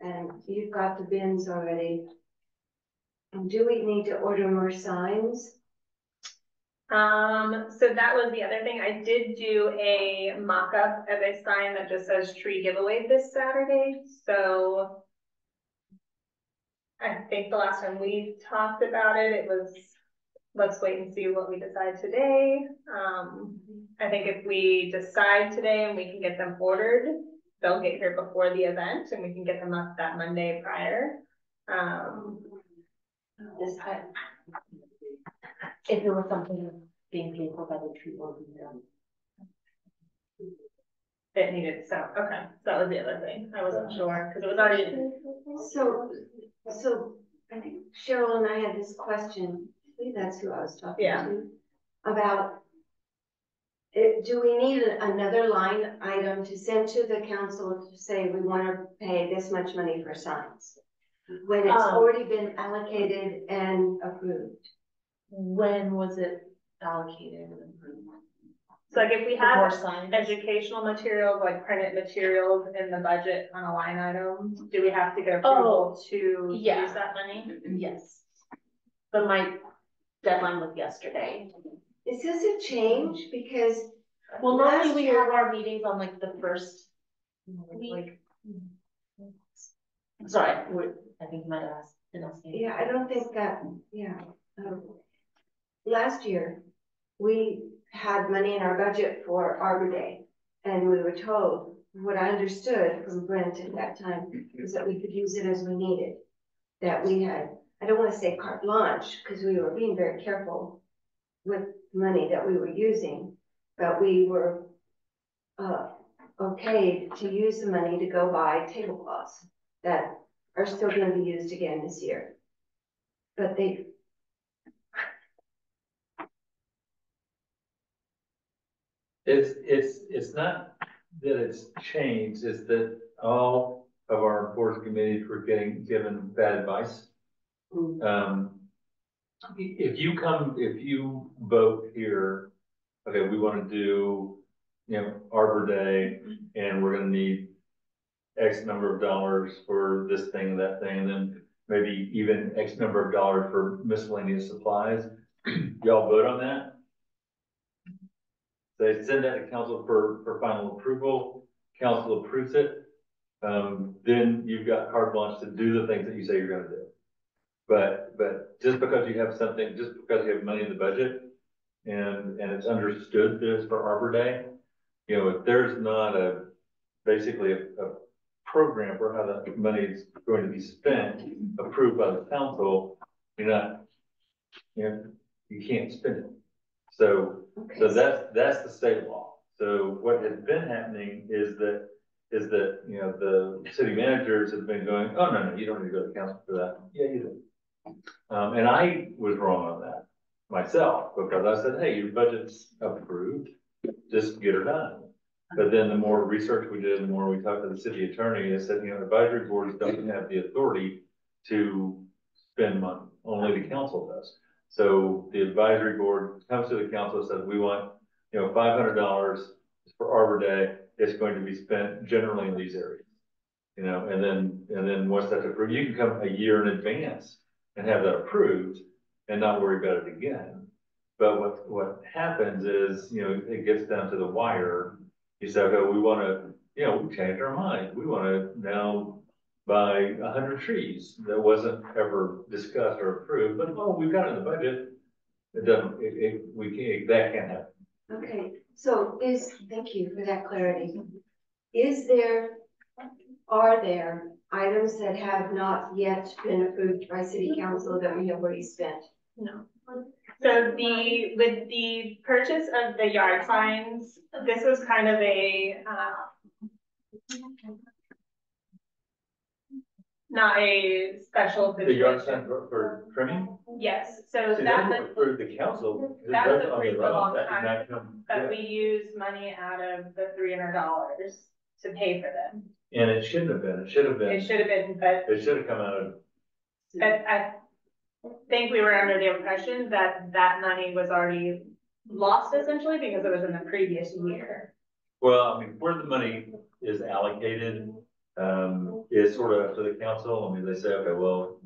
and you've got the bins already. And do we need to order more signs? So that was the other thing. I did do a mock-up of a sign that just says tree giveaway this Saturday, so. I think the last time we talked about it, it was, let's wait and see what we decide today. I think if we decide today and we can get them ordered, they'll get here before the event and we can get them up that Monday prior. This time, if there was something being paid for by the tree board, it needed, so, okay, so that was the other thing, I wasn't sure, because it was already, So I think Cheryl and I had this question, I believe that's who I was talking Yeah. to, about do we need another line item to send to the council to say we want to pay this much money for signs? When it's already been allocated and approved? When was it allocated and approved? so like if we For more have signs? educational materials, like printed materials in the budget on a line item, do we have to get approval to yeah. use that money? Yes. But my deadline was yesterday. Is this a change? Because Well, last normally we year- have our meetings on like the first week. Sorry, I think you might have asked, didn't ask me. yeah, I don't think that, yeah. Last year, we had money in our budget for Arbor Day. And we were told, what I understood from Brent at that time, was that we could use it as we needed. That we had, I don't want to say carte blanche, because we were being very careful with money that we were using. But we were okay to use the money to go buy tablecloths that are still going to be used again this year. But they, It's not that it's changed, it's that all of our enforcement committees were given bad advice. If you vote here, okay, we want to do, Arbor Day, and we're gonna need X number of dollars for this thing and that thing, and then maybe even X number of dollars for miscellaneous supplies. Y'all vote on that. They send that to council for final approval. Council approves it. Then you've got carte blanche to do the things that you say you're gonna do. But just because you have something, just because you have money in the budget and it's understood that it's for Arbor Day, if there's not basically a program for how that money is going to be spent, approved by the council, you can't spend it. So that's the state law. So what has been happening is that the city managers have been going, oh, no, you don't need to go to council for that. Yeah, you do. And I was wrong on that myself, because I said, hey, your budget's approved, just get her done. But then the more research we did, the more we talked to the city attorney, they said, advisory boards don't have the authority to spend money, only the council does. So the advisory board comes to the council and says, we want, $500 for Arbor Day. It's going to be spent generally in these areas, and then once that's approved, you can come a year in advance and have that approved and not worry about it again. But what happens is, it gets down to the wire. You say, okay, we want to, we changed our mind. We want to now buy 100 trees. That wasn't ever discussed or approved, but we've got it in the budget. It doesn't, that can't happen. okay, so thank you for that clarity. Are there items that have not yet been approved by city council that we have already spent? No. So with the purchase of the yard signs, this was kind of not a special The yard situation. sign for trimming? Yes, so See, that that was, was approved the council. that was That's on approved their a own. long That did time not ago, come- but yeah. we used money out of the $300 to pay for them. And it shouldn't have been, It should have been, but it should have come out of, I think we were under the impression that that money was already lost essentially because it was in the previous year. well, I mean, where the money is allocated, is sort of up to the council. I mean, they say, okay, well,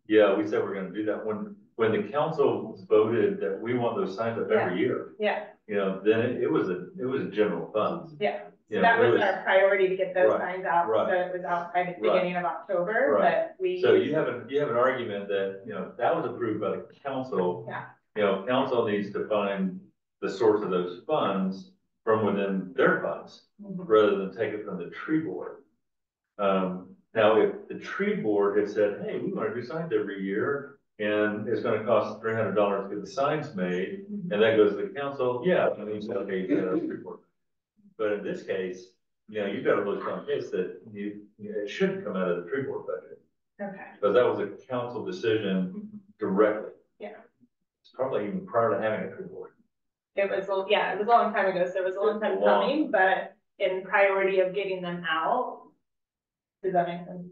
yeah, we said we're gonna do that. When the council voted that we want those signs up every year, Yeah, then it was a general fund. yeah. You So know, that it was our priority to get those Right, signs out, so right. it was out by the Right. beginning of October, Right. but we. So you have an argument that, that was approved by the council. Yeah. Council needs to find the source of those funds from within their funds, rather than take it from the tree board. Now, if the tree board had said, hey, we want to do signs every year, and it's gonna cost $300 to get the signs made, and that goes to the council, yeah, I mean, okay, you got a tree board. But in this case, you know, you've got a really strong case that it shouldn't come out of the tree board budget. Okay. Because that was a council decision directly. Yeah. It's probably even prior to having a tree board. It was, it was a long time ago, so it was a long time coming, but in priority of getting them out. Does that make sense?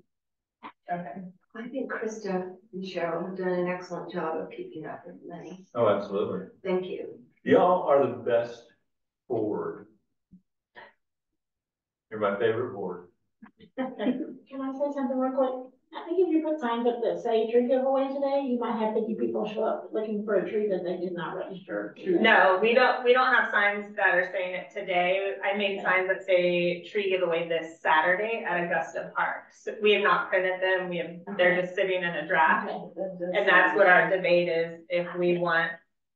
Okay. I think Krista and Cheryl have done an excellent job of keeping up with money. Oh, absolutely. Thank you. Y'all are the best board. You're my favorite board. Can I say something real quick? I think if you put signs up that say tree giveaway today, you might have 50 people show up looking for a tree that they did not register. No, we don't have signs that are saying it today. I made signs that say tree giveaway this Saturday at Augusta Park. So we have not printed them. They're just sitting in a draft. And that's what our debate is, if we want,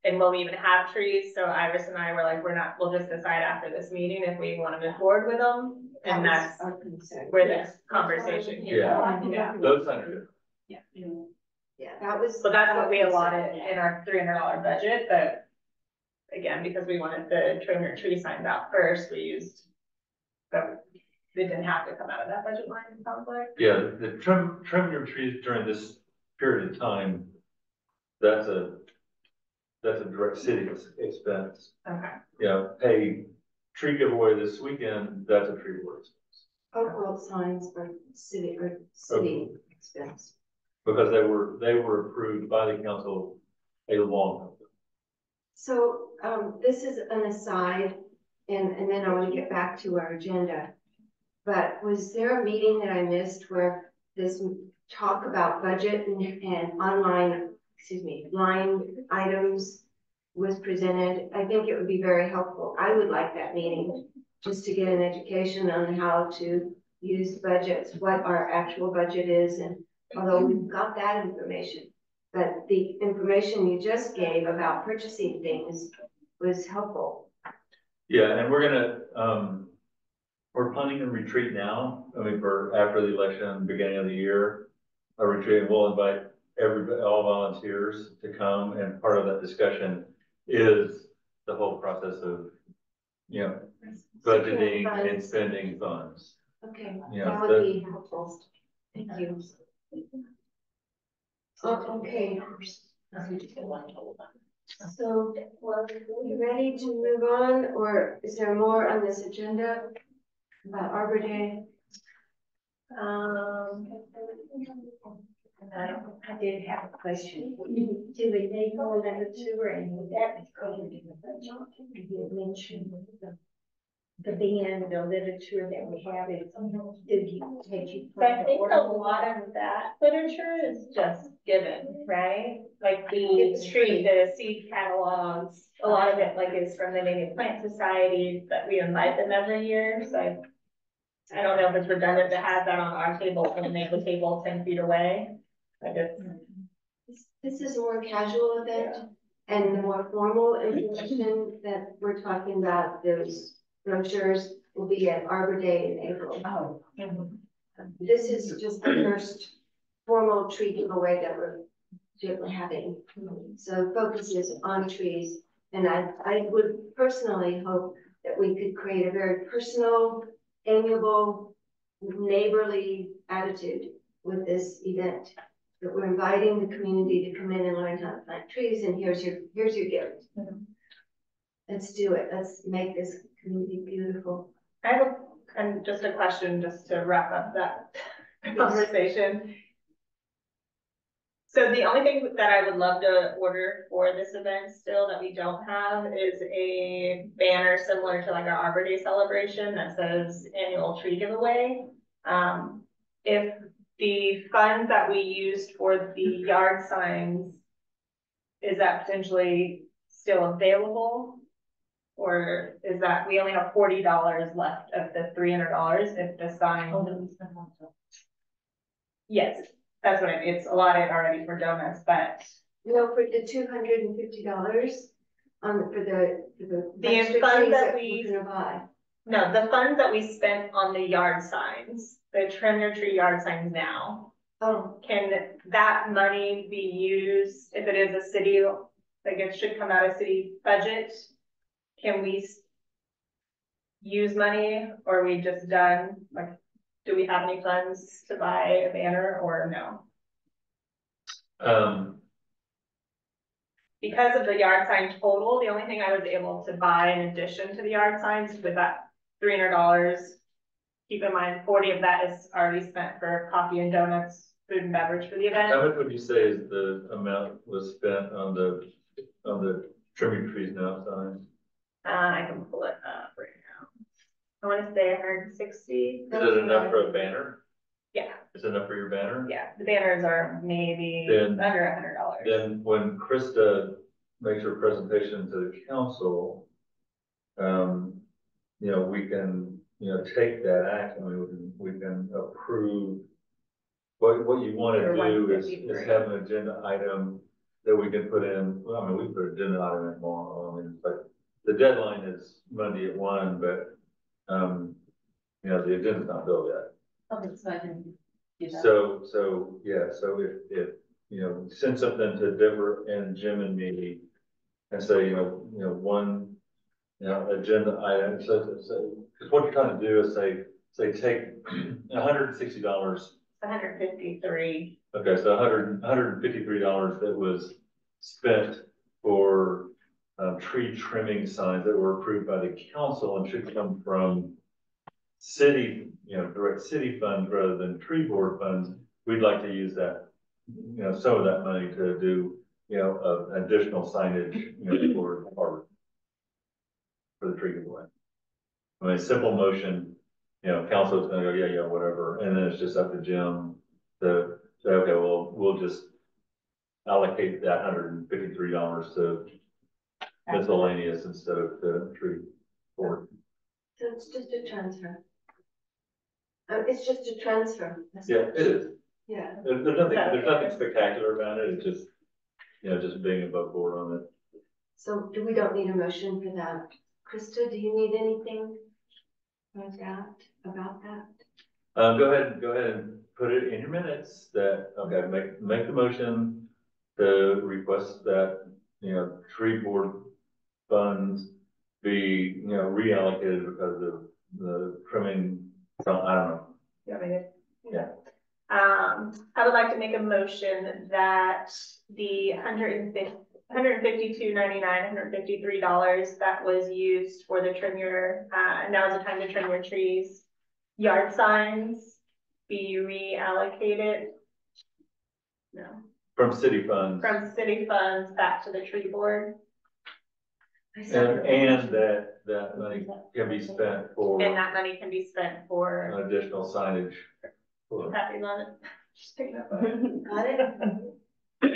and will we even have trees? So Iris and I were like, we'll just decide after this meeting if we want to move forward with them. And that's our concern. where this conversation came from. Yeah. Those hundred. Yeah, that was. So that's what we allotted in our $300 budget, but again, because we wanted the trim your tree signs out first, we used, but it didn't have to come out of that budget line, it sounds like. Yeah, the trim your trees during this period of time, that's a direct city expense. Okay. Yeah, hey, tree giveaway this weekend, that's a tree board expense. Overall signs are city expense. Because they were approved by the council a long time ago. So, this is an aside, and then I want to get back to our agenda. But was there a meeting that I missed where this talk about budget and online, line items was presented? I think it would be very helpful. I would like that meeting just to get an education on how to use budgets, what our actual budget is, and although we've got that information, but the information you just gave about purchasing things was helpful. Yeah, and we're planning a retreat now. I mean, for after the election, beginning of the year, a retreat, and we'll invite all volunteers to come, and part of that discussion is the whole process of, you know, budgeting and spending funds. Okay, Yeah, that would be helpful. Thank you. Okay. So, well, you ready to move on, or is there more on this agenda about Arbor Day? I did have a question. Do we need more than the two, and would that be covered in the budget? You had mentioned the band, the literature that we have, did you take So I think a lot of that literature is just given, right? Like the seed catalogs, a lot of it like is from the Native Plant Society, that we invite them every year, so I don't know if it's redundant to have that on our table when we make the table 10 feet away. I just. This is a more casual event, and the more formal information that we're talking about, those brochures will be at Arbor Day in April. Oh. This is just the first formal tree giveaway that we're having. So focus is on trees, and I would personally hope that we could create a very personal, amiable, neighborly attitude with this event. That we're inviting the community to come in and learn how to plant trees, and here's your gift. Let's do it. Let's make this community beautiful. I have just a question, just to wrap up that conversation. So the only thing that I would love to order for this event still that we don't have is a banner similar to like our Arbor Day celebration that says annual tree giveaway. If the funds that we used for the yard signs, is that potentially still available? Or is that we only have $40 left of the $300 if the sign? Yes, that's what it's allotted already for donuts, but. No, for the $250 for the extra funds trees that we're gonna buy. No, the funds that we spent on the yard signs, the trim your tree yard signs now. Oh, Can that money be used if it is a city, like it should come out of city budget? Can we use money, or are we just done? Like, do we have any funds to buy a banner or no? Because of the yard sign total, the only thing I was able to buy in addition to the yard signs with that $300. Keep in mind, 40 of that is already spent for coffee and donuts, food and beverage for the event. How much would you say is the amount was spent on the trimming trees now signs? I can pull it up right now. I want to say 160. Is it enough for a banner? Yeah, Is it enough for your banner? yeah, the banners are maybe Then- under $100. Then when Krista makes her presentation to the council, you know, we can, you know, take that act, I mean, we can approve. What you wanna For do is 153. have an agenda item that we can put in, well, I mean, we can put an agenda item in tomorrow, I mean, but the deadline is Monday at 1, but, you know, the agenda's not built yet. Okay, so I can do that. So, yeah, so if, you know, send something to Deborah and Jim and me and say, you know, one, you know, agenda item, so, because what you're trying to do is say, take $160. 153. Okay, so $153 that was spent for, tree trimming signs that were approved by the council and should come from city, you know, direct city funds rather than tree board funds. We'd like to use that, you know, some of that money to do, you know, additional signage, you know, for the tree giveaway. I mean, simple motion, you know, council's gonna go, yeah, whatever, and then it's just up to Jim to say, okay, well, we'll just allocate that $153 to miscellaneous instead of the tree board. So it's just a transfer. It's just a transfer. Yeah, it is. Yeah. There's nothing spectacular about it. It's just, you know, just being above board on it. So we don't need a motion for that. Krista, do you need anything like that, about that? Go ahead and put it in your minutes that, okay, make the motion to request that, you know, tree board funds be, you know, reallocated because of the trimming, so I don't know. You want me to? Yeah. I would like to make a motion that the $152.99, $153 that was used for the trim your, now is the time to trim your trees, yard signs be reallocated. No, From city funds. from city funds back to the tree board, And that money can be spent for and that money can be spent for, additional signage. happy on it. Just pick it up. Got it?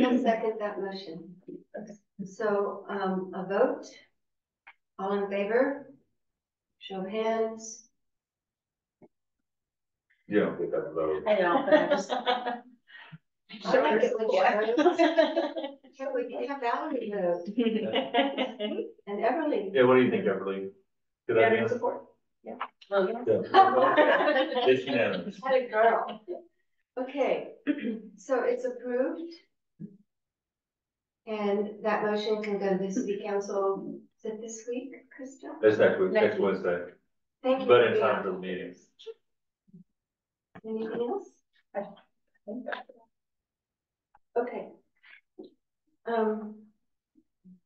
I'll second that motion. So, a vote? All in favor? Show of hands. You don't get that vote. I know, but I just. I like it when we have Valerie vote and Everly. Yeah, what do you think, Everly? Good Yeah, idea? support. Oh, yeah. Yeah. It's unanimous. Had a girl. Okay, so it's approved. And that motion can go to the city council, is it this week, Krista? That's next week, Next next week. Wednesday, Thank you. but in time for the meetings. Anything else? Okay.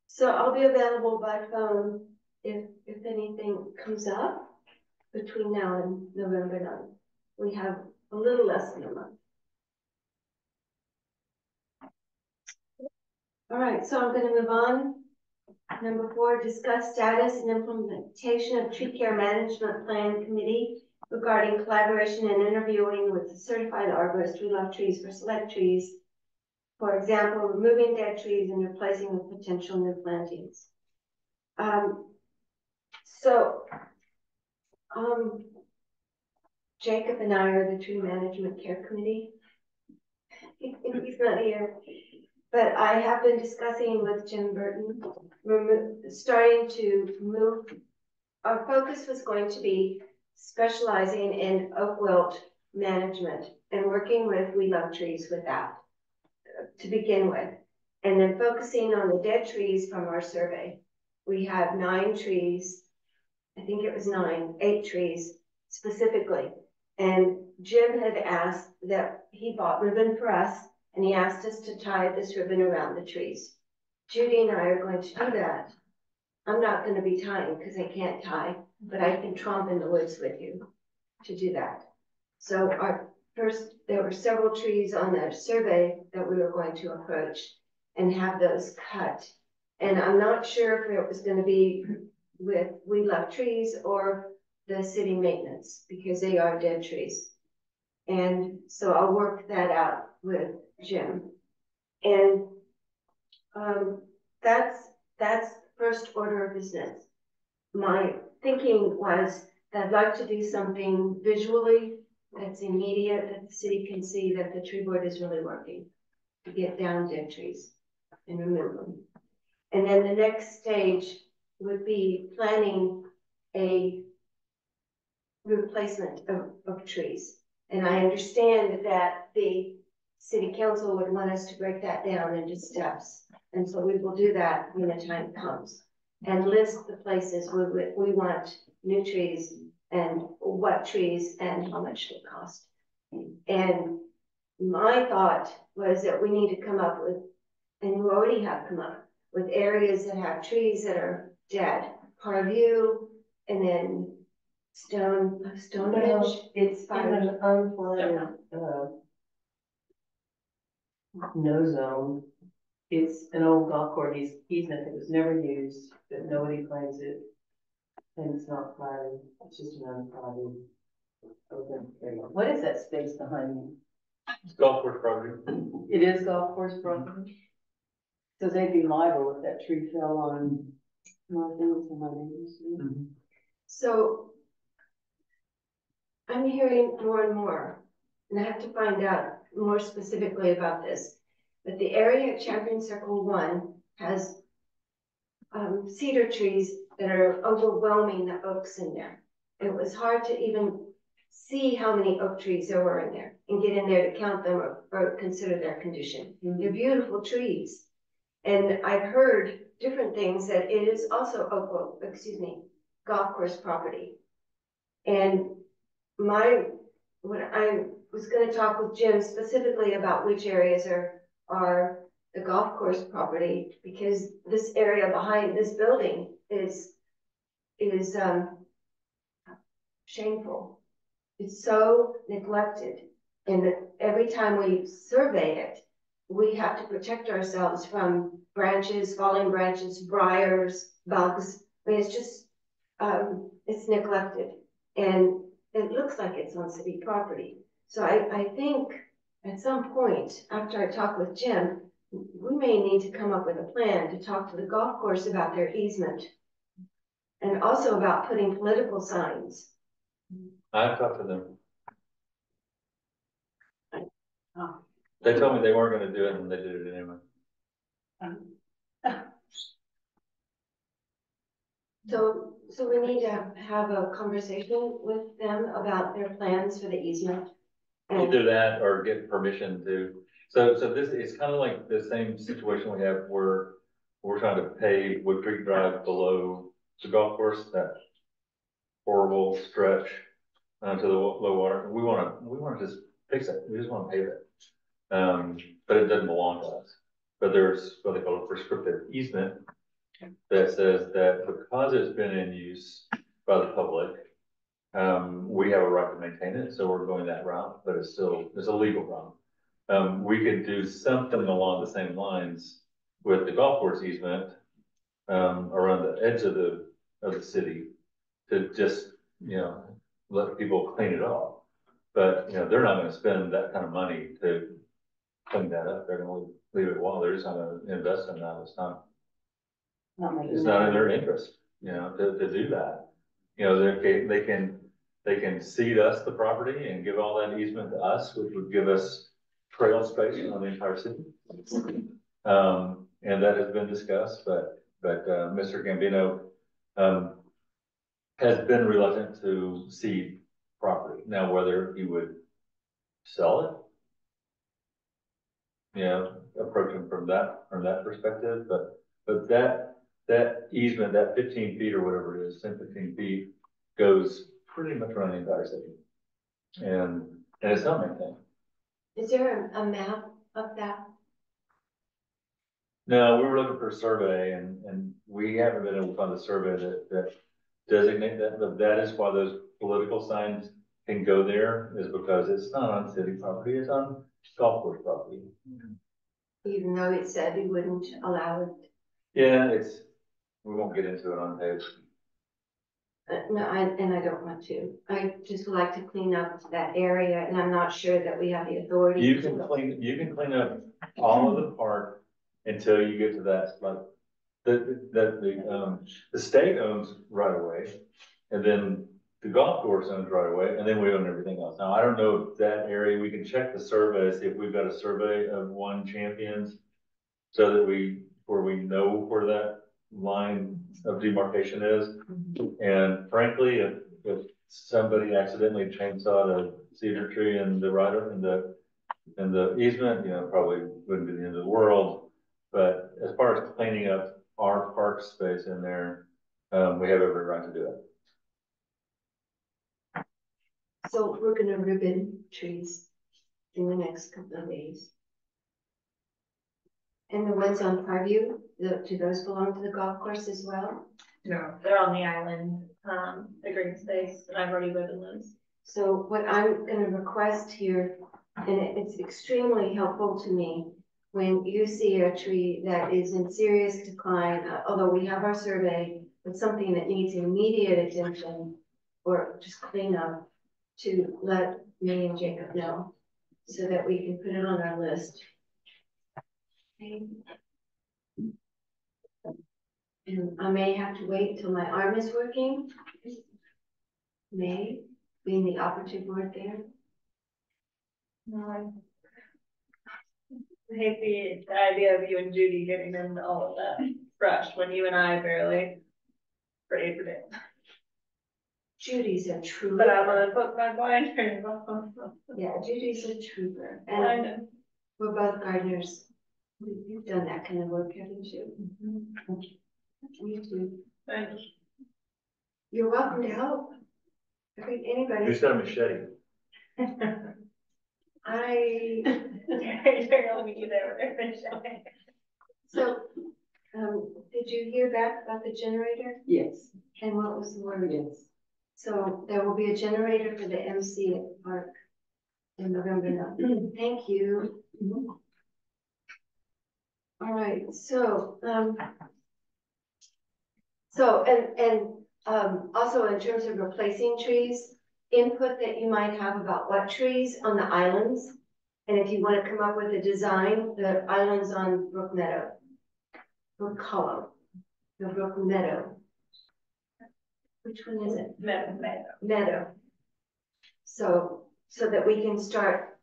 So I'll be available by phone if anything comes up between now and November 9th. We have a little less than a month. All right, so I'm going to move on. Number 4, discuss status and implementation of tree care management plan committee regarding collaboration and interviewing with the certified arborist who love trees for select trees. For example, removing dead trees and replacing with potential new plantings. Jacob and I are the tree management care committee. He's not here, but I have been discussing with Jim Burton. We're starting to move. Our focus was going to be specializing in oak wilt management and working with We Love Trees with that to begin with, and then focusing on the dead trees from our survey. We have 9 trees I think it was 8 trees specifically. And Jim had asked that he bought ribbon for us, and he asked us to tie this ribbon around the trees. Judy and I are going to do that. I'm not going to be tying because I can't tie, but I can tromp in the woods with you to do that. So there were several trees on the survey that we were going to approach and have those cut. And I'm not sure if it was going to be with We Love Trees or the city maintenance, because they are dead trees. And so I'll work that out with Jim. And that's first order of business. My thinking was that I'd like to do something visually that's immediate, that the city can see that the tree board is really working to get down dead trees and remove them. And then the next stage would be planning a replacement of trees. And I understand that the city council would want us to break that down into steps. And so we will do that when the time comes and list the places we want new trees and what trees and how much they cost. And my thought was that we need to come up with, and you already have come up with, areas that have trees that are dead. Parview, and then Stonebridge. It's in an unplanted, no zone. It's an old golf course easement that was never used, but nobody claims it. And it's not platted, it's just an unplatted open area. What is that space behind me? It's golf course property. It is golf course property? So they'd be liable if that tree fell on North Ends or my neighbors. Mm-hmm. So I'm hearing more and more, and I have to find out more specifically about this, but the area at Champion Circle 1 has cedar trees that are overwhelming the oaks in there. It was hard to even see how many oak trees there were in there and get in there to count them or consider their condition. Mm-hmm. They're beautiful trees. And I've heard different things, that it is also golf course property. And when I was going to talk with Jim specifically about which areas are the golf course property, because this area behind this building is shameful. It's so neglected, and every time we survey it, we have to protect ourselves from branches, falling branches, briars, bugs. I mean, it's just it's neglected, and it looks like it's on city property. So I think at some point after I talk with Jim, we may need to come up with a plan to talk to the golf course about their easement, and also about putting political signs. I've talked to them. Oh. They told me they weren't gonna do it, and they did it anyway. So we need to have a conversation with them about their plans for the easement. And Either that or get permission to, so this is kind of like the same situation we have where we're trying to pave Wood Creek Drive below the golf course, that horrible stretch to the low water. We want to just fix it. We just want to pave it. But it doesn't belong to us. But there's what they call a prescriptive easement that says that because it's been in use by the public, we have a right to maintain it. So we're going that route, but it's a legal route. We could do something along the same lines with the golf course easement around the edge of the city to just, let people clean it up. But, they're not going to spend that kind of money to clean that up. They're going to leave it while they're just not going to invest in that. It's not in their interest, to do that. They can cede us the property and give all that easement to us, which would give us trail space on the entire city. And that has been discussed, but Mr. Gambino has been reluctant to cede property. Now, whether he would sell it, approach him from that perspective, but that that easement, that 15 feet or whatever it is, 10, 15 feet, goes pretty much around the entire city. And it's not maintained. Is there a map of that? No, we were looking for a survey and we haven't been able to find a survey that designate that, but that is why those political signs can go there, is because it's not on city property, it's on golf course property. Even though it said we wouldn't allow it. Yeah, we won't get into it on page. No, and I don't want to. I just like to clean up that area, and I'm not sure that we have the authority. You can clean up all of the park until you get to that, like, the state owns right away, and then the golf course owns right away, and then we own everything else. Now, I don't know if that area, we can check the survey, see if we've got a survey of One Champions, so that where we know where that line of demarcation is. And frankly, if somebody accidentally chainsawed a cedar tree in the in the easement, you know, probably wouldn't be the end of the world. But as far as cleaning up our park space in there, we have every right to do it. So we're gonna ribbon trees in the next couple of days. And the ones on Parview, do those belong to the golf course as well? No, they're on the island, the green space, and I've already ribboned those. So what I'm gonna request here, and it's extremely helpful to me, when you see a tree that is in serious decline, although we have our survey, but something that needs immediate attention or just clean up, to let me and Jacob know so that we can put it on our list. Okay. And I may have to wait till my arm is working. May, being the operative word there. No, I hate the idea of you and Judy getting into all of that brush when you and I barely prayed for it. Judy's a trooper. But I'm gonna put my blinders on. Yeah, Judy's a trooper. I And know. we're both gardeners. You've done that kind of work, haven't you? You too. Thanks. You're welcome to help. Anybody. Who's got a machete? They're gonna meet you there with their fish. So, did you hear back about the generator? Yes, And what was the word? yes. So there will be a generator for the MC at the park in November 9th. Thank you. All right, so, also in terms of replacing trees, input that you might have about what trees on the islands. And if you want to come up with a design, the islands on Brook Meadow, Brook Hollow, the Brook Meadow. Which one is it? Meadow. So that we can start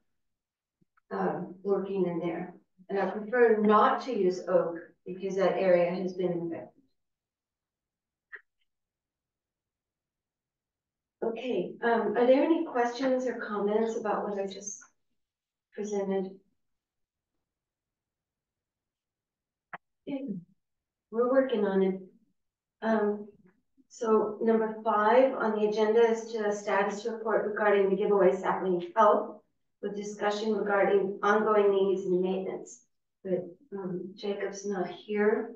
working in there. And I prefer not to use oak because that area has been infected. Okay, are there any questions or comments about what I just presented? Okay. We're working on it. So number 5 on the agenda is to a status report regarding the giveaway sapling health, with discussion regarding ongoing needs and maintenance. But Jacob's not here.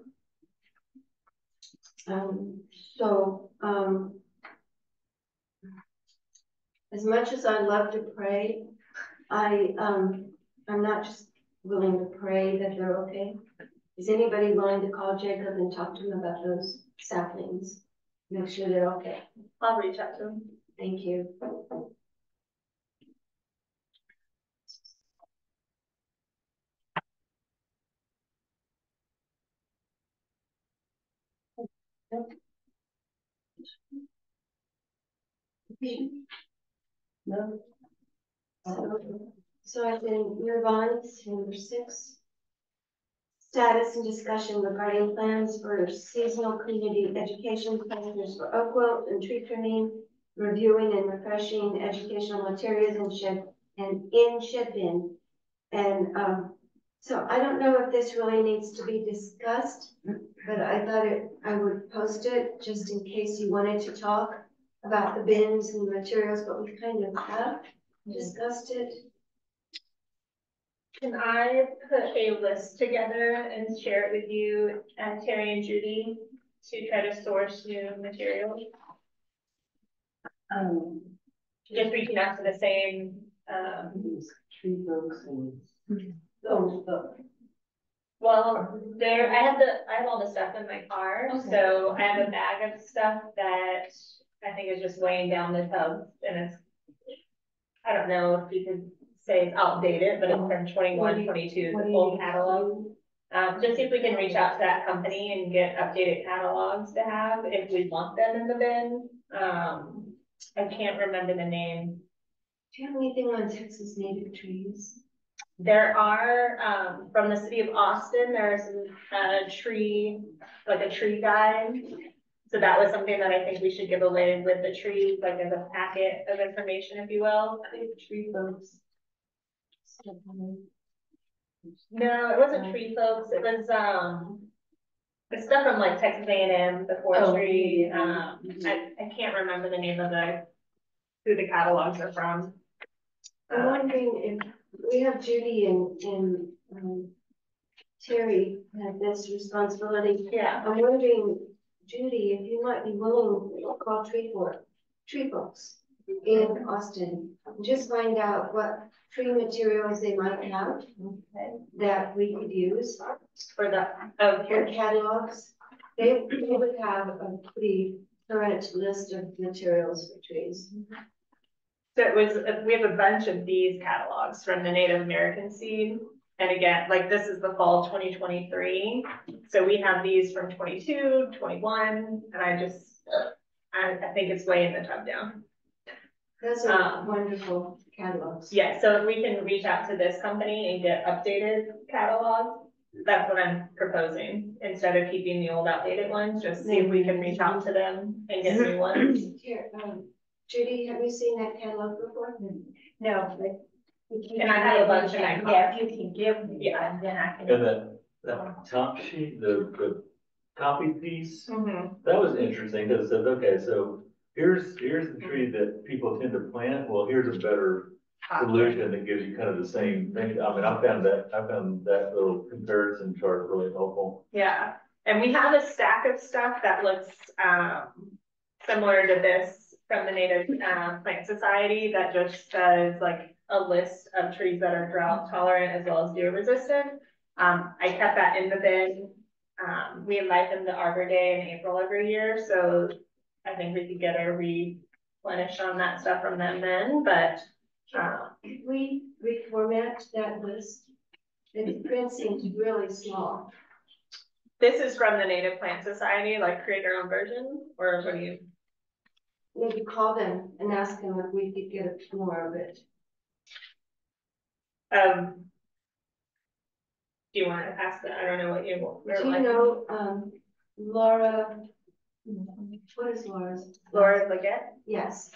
As much as I love to pray, I'm not just willing to pray that they're okay. Is anybody willing to call Jacob and talk to him about those saplings? Make sure they're okay. I'll reach out to them. Thank you. No. So I can move on to number 6. Status and discussion regarding plans for seasonal community education plans for oak wilt and tree trimming, reviewing and refreshing educational materials in shed bin. And So I don't know if this really needs to be discussed, but I thought I would post it just in case you wanted to talk about the bins and the materials, but we kind of have discussed it. Can I put a list together and share it with you and Terry and Judy to try to source new materials? Just reaching out to the same, Tree folks and. well, I have all the stuff in my car, so I have a bag of stuff that I think is just weighing down the tubs, and it's, I don't know if you could say it's outdated, but it's from 21, 22, the full catalog. Just see if we can reach out to that company and get updated catalogs to have, if we want them in the bin. I can't remember the name. Do you have anything on Texas native trees? There are, from the city of Austin, there's a tree, like a tree guide. So that was something that I think we should give away with the trees, like as a packet of information, if you will. Tree folks. No, it wasn't tree folks, it was, the stuff from like Texas A&M, the forestry, I can't remember the name of who the catalogs are from. I'm wondering if we have Judy and Terry have this responsibility. Yeah. I'm wondering, Judy, if you might be willing to call tree folks in Austin, and just find out what tree materials they might have that we could use For the, for catalogs. They would have a pretty current list of materials for trees. so it was, we have a bunch of these catalogs from the Native American seed. And again, like this is the fall 2023. So we have these from 22, 21, and I think it's weighing the tub down. Those are wonderful catalogs. Yeah, so if we can reach out to this company and get updated catalogs, that's what I'm proposing. Instead of keeping the old outdated ones, just see if we can reach out to them and get new ones. Here, Judy, have you seen that catalog before? No, but. And I have a bunch of that. Yeah, if you can give me, Yeah. then I can. And that top sheet, the copy piece, Mhm. that was interesting, because it says, okay, so here's the tree that people tend to plant, well, here's a better solution that gives you kind of the same thing. I mean, I found that little comparison chart really helpful. Yeah, and we have a stack of stuff that looks, similar to this from the Native, Plant Society that just says like a list of trees that are drought tolerant as well as deer resistant. I kept that in the bin. We invite them to Arbor Day in April every year, so I think we could get a replenish on that stuff from them then, but. Could we reformat that list? The print seems really small. This is from the Native Plant Society, like create our own version, or what do you? Maybe call them and ask them if we could get more of it. Do you want to ask that? I don't know what you. Do you know, Laura, what is Laura's? Laura Leggett, Yes,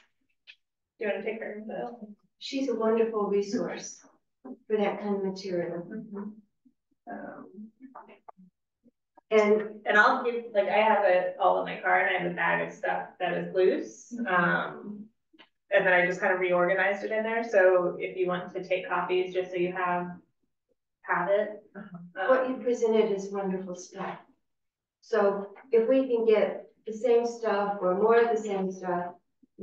do you want to take her info? she's a wonderful resource for that kind of material. And I'll give, like, I have it all in my car and I have a bag of stuff that is loose. And then I just kind of reorganized it in there. So if you want to take copies, just so you have it. What you presented is wonderful stuff. So if we can get the same stuff or more of the same stuff,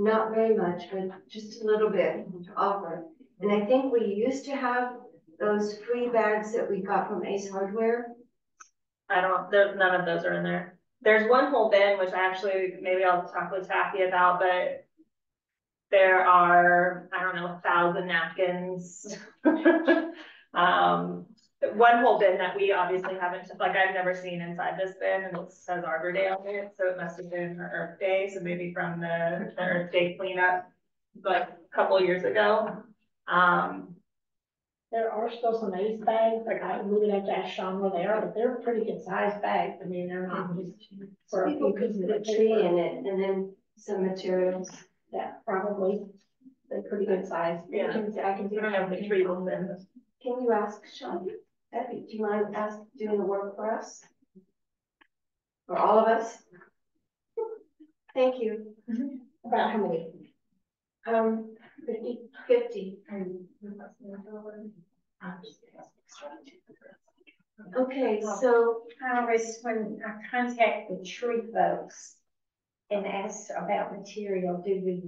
not very much, but just a little bit to offer. And I think we used to have those free bags that we got from Ace Hardware. None of those are in there. There's one whole bin, which actually, maybe I'll talk with Taffy about, but there are, I don't know, 1,000 napkins. One whole bin that we obviously haven't, like, I've never seen inside this bin, and it says Arbor Day on it, so it must have been Earth Day, so maybe from the Earth Day cleanup, like, a couple of years ago. There are still some Ace bags, like I really have to ask Sean where they are, but they're pretty good sized bags. I mean, they're not just for a People few could pieces put a of tree paper. in it and then some materials. Yeah, probably. They're pretty good size. Yeah. I can I don't know if the tree will fit. Can you ask Sean? Debbie, do you mind doing the work for us? For all of us? Thank you. About how many? 50. Okay, so Iris, when I contact the tree folks and ask about material, do we,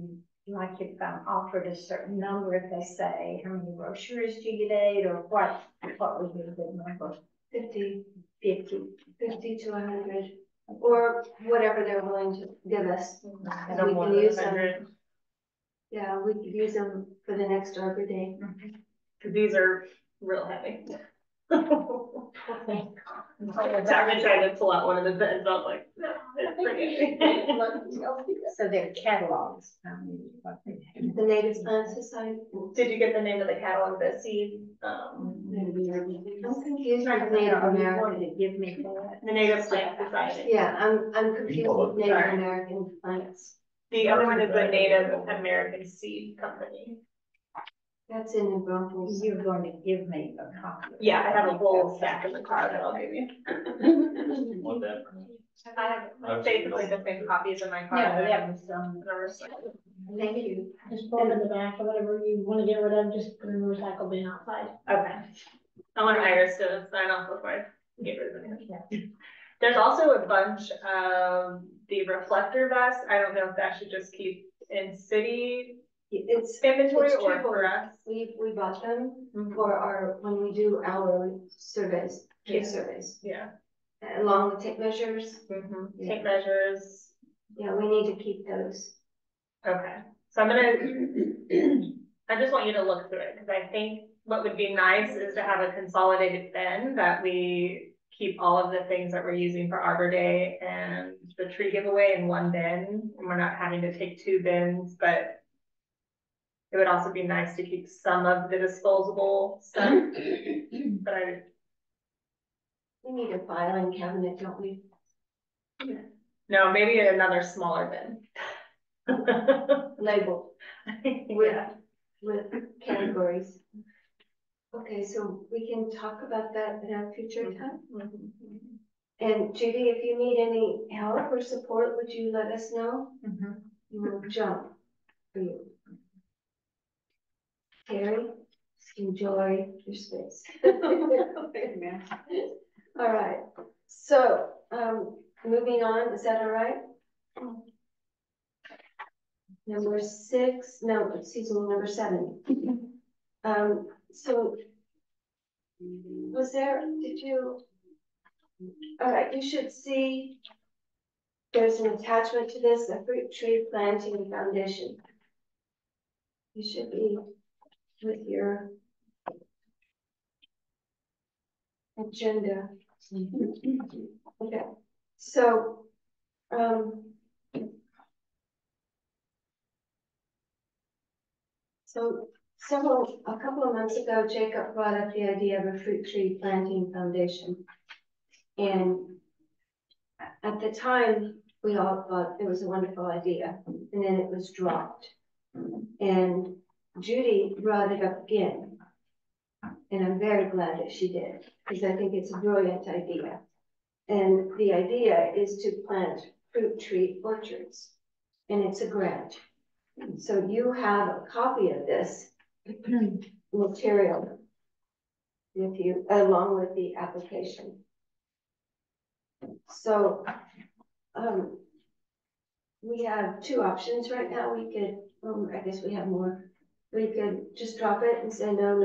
like if I'm offered a certain number, if they say, how many brochures do you need, or what would be a good number? 50 to 100, Mm-hmm. or whatever they're willing to give us. No We more can than use them. 100. Yeah, we could use them for the next Arbor Day. Cause these are real heavy. I've tried to pull out one of the bins, I was like, no, it's pretty heavy. So they're catalogs. The Native Plant Society. Did you get the name of the catalog, the seed, I'm confused with Native American. To give me that. the Native Plant Society? Yeah, I'm confused with Native Sorry. American plants. The other one is the Native American Seed Company. That's in New Braunfels. You're going to give me a copy. Yeah, I have a whole stack in the car that I'll give you. Want that? I have basically the same copies in my car. No, that that I was, Thank you. Just throw them in the back or whatever you wanna get rid of, just put in the recycle bin outside. Okay. I want Iris to sign off before I get rid of it. There's also a bunch of the reflector vests. I don't know if that should just keep in city It's, inventory It's or cheaper. for us. we bought them for when we do our surveys, tree Yeah. surveys, Yeah. along with tape measures. Tape measures. Yeah, we need to keep those. Okay, so I'm gonna, I just want you to look through it, because I think what would be nice is to have a consolidated bin that we keep all of the things that we're using for Arbor Day and the tree giveaway in one bin, and we're not having to take two bins, but it would also be nice to keep some of the disposable stuff, but I, We need a filing cabinet, don't we? no, maybe another smaller bin. Labeled Yeah. with categories. Okay, so we can talk about that in a future time. And Judy, if you need any help or support, would you let us know? You will jump for you. Terry, enjoy your space. All right, so, moving on, is that all right? Number 6, no, excuse me, number 7. So was there, did you, all right, you should see there's an attachment to this, the fruit tree planting foundation. You should be with your agenda. Okay, so, a couple of months ago, Jacob brought up the idea of a fruit tree planting foundation. And at the time, we all thought it was a wonderful idea, and then it was dropped. And Judy brought it up again. And I'm very glad that she did, because I think it's a brilliant idea. And the idea is to plant fruit tree orchards, and it's a grant. So you have a copy of this material with you, along with the application. So, we have 2 options right now. We could, I guess we have more. We could just drop it and say, no,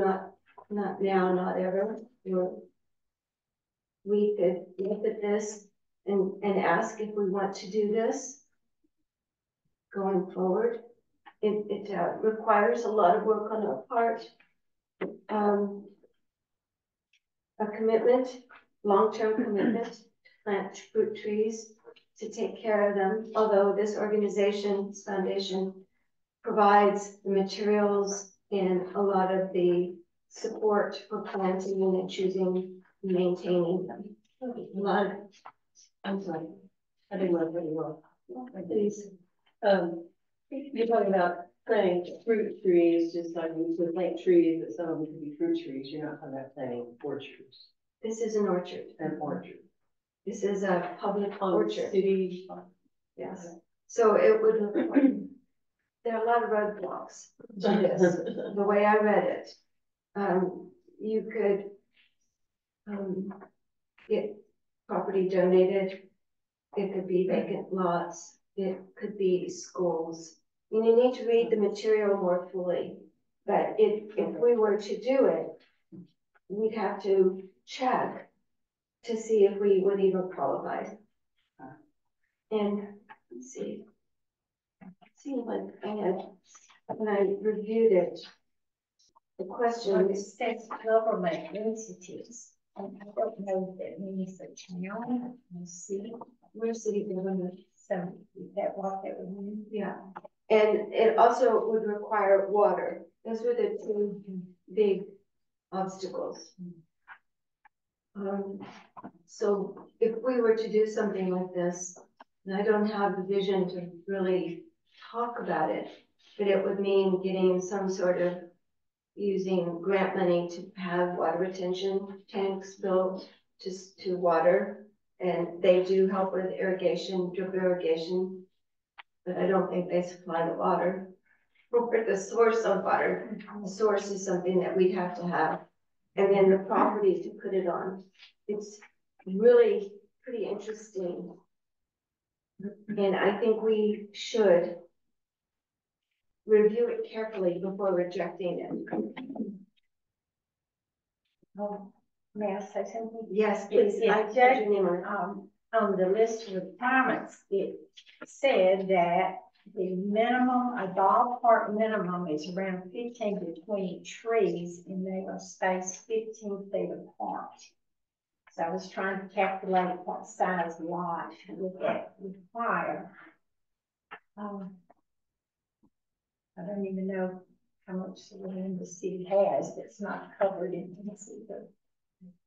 not now, not ever. Or we could look at this and ask if we want to do this going forward. It requires a lot of work on our part. A commitment, long-term commitment to plant fruit trees, to take care of them. Although this organization's foundation provides the materials and a lot of the support for planting and choosing and maintaining them. A lot of, I'm sorry, I didn't want to cut you off. please. You're talking about Planting fruit trees, just like we would plant trees, but some of them could be fruit trees, you're not talking about planting orchards This is an orchard. and orchards. This is a public On orchard. city. Yes. So it would, there are a lot of roadblocks to this, the way I read it. You could, get property donated. It could be vacant lots. It could be schools. And you need to read the material more fully. But if we were to do it, we'd have to check to see if we would even qualify. And let's see. It seemed like I had, when I reviewed it, the question It says government entities, and I don't know if that means a town, a city, we're city government. so is that what that would mean? Yeah. And it also would require water. Those were the two big obstacles. So if we were to do something like this, and I don't have the vision to really talk about it, but it would mean getting some sort of using grant money to have water retention tanks built to water. And they do help with irrigation, drip irrigation, but I don't think they supply the water or the source of water. The source is something that we'd have to have. And then the property to put it on. It's really pretty interesting. And I think we should review it carefully before rejecting it. May I say something? Yes, please. It I does, judge you. on the list of requirements, it said that the minimum, a ballpark minimum is around 15 to 20 trees, and they are spaced 15 feet apart. So I was trying to calculate what size lot would that require. I don't even know how much land the city has that's not covered in Tennessee, but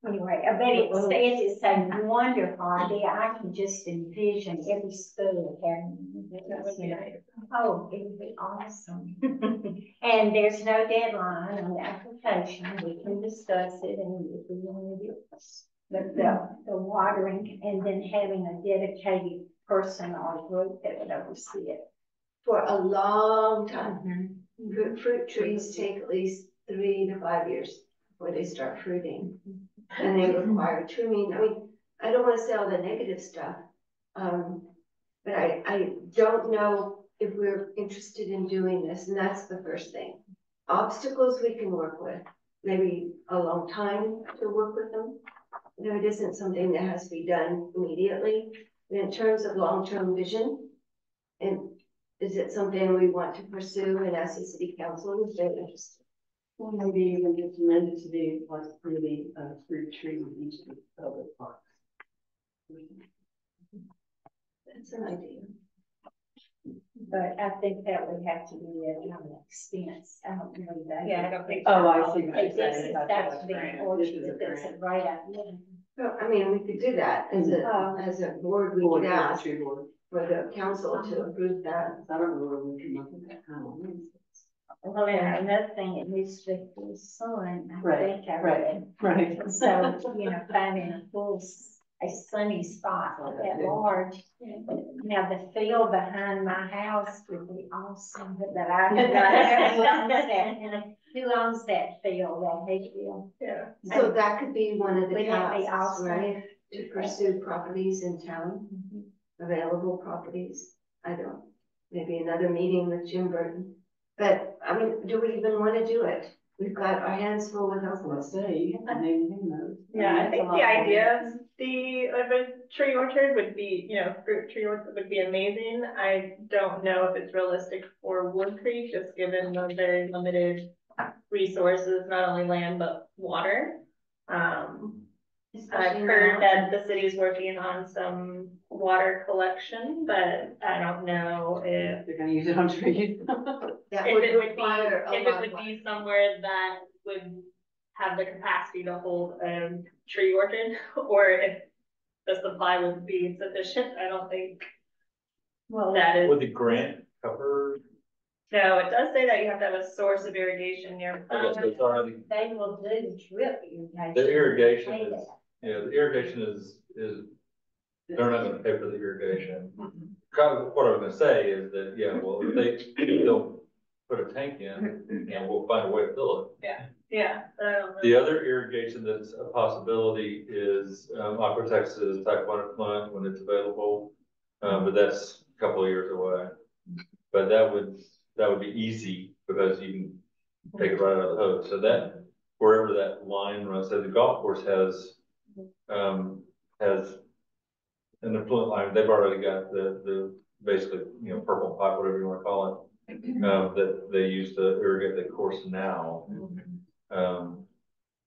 anyway, I bet it says it's a wonderful idea. I can just envision every school having, you know, oh, it would be awesome. And there's no deadline on the application. We can discuss it, and if we want to do the watering, and then having a dedicated person or group that would oversee it. For a long time. Fruit trees take at least 3 to 5 years before they start fruiting. And they require trimming. I mean, I don't want to say all the negative stuff. But I don't know if we're interested in doing this, and that's the first thing. Obstacles we can work with, maybe a long time to work with them. You know, it isn't something that has to be done immediately. And in terms of long-term vision, and is it something we want to pursue and ask the city council if they're interested? Well, maybe even just amended to be like really fruit trees in each of the public parks. That's an idea. But I think that would have to be at an expense. I don't know that. Yeah, I don't think. Oh, I see what you're This saying. is, That's that's what the grant. This orchard, is a that's a grant. great idea. So, I mean, we could do that as a board, we Board, could ask tree board. for the council to approve that. I don't know where we come up with that kind of money. Well, and another thing, it needs to be full sun, I Right, think I right. read. Right. So, you know, finding a sunny spot that large. Now, the field behind my house would be awesome, but who owns that field, that hayfield? Yeah. So that could be one of the Would that be tasks, awesome? right? To pursue properties in town, available properties. I don't, maybe another meeting with Jim Burton. But, I mean, do we even want to do it? We've got our hands full with Let's us. say, maybe who knows? Yeah, I mean, think it's a the lot more idea than- of a tree orchard would be, you know, fruit tree orchard would be amazing. I don't know if it's realistic for Wood Creek, just given the very limited resources, not only land, but water. I've heard that the city is working on some water collection, but I don't know if They're gonna use it on trees. That if would it would be, require a if lot it of would be somewhere that would have the capacity to hold a tree orchard, or if the supply would be sufficient. I don't think Well, that is. Would the grant cover No, it does say that you have to have a source of irrigation nearby. Okay, so it's already, They will do the drip irrigation. the irrigation Pay is, that. yeah, the irrigation is, they're not gonna pay for the irrigation. Kind of what I was gonna say is that, yeah, well, if they'll put a tank in, and we'll find a way to fill it. Yeah, but I don't know. The other irrigation that's a possibility is, Aquatex's type 1 plant when it's available, but that's a couple of years away. But that would be easy because you can take it right out of the hose. So that, wherever that line runs, so the golf course has an effluent line. They've already got the basically, you know, purple pipe, whatever you want to call it, that they use to irrigate the course now.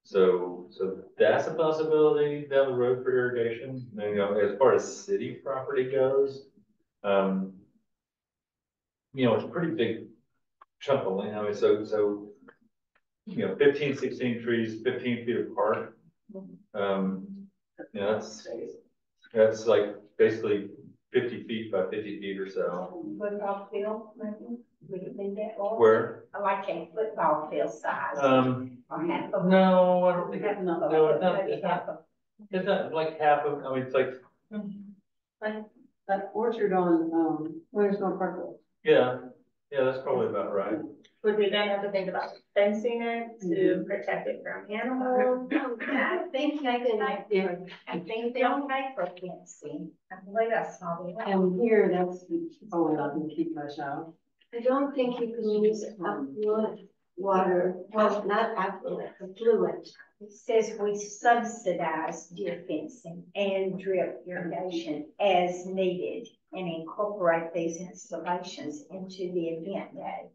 So that's a possibility down the road for irrigation. And, you know, as far as city property goes, you know, it's a pretty big chunk of land. I mean, so, you know, 15, 16 trees, 15 feet apart. You know, that's like basically 50 feet by 50 feet or so. Football field, maybe, would it be that long? Where? Like a football field size. Or half of. No, I don't think, Half of- no, it's not, maybe it's half not, of. it's not like half of, I mean, it's like, That orchard on, Wintersville Parkway. yeah, that's probably about right. Would we then have to think about fencing it to protect it from animals? I think they can, I think they'll pay for fencing. I believe I saw that. And here, that's only not gonna keep much out. I don't think you can use affluent water, well, not affluent. It says we subsidize deer fencing and drip irrigation as needed and incorporate these installations into the event day.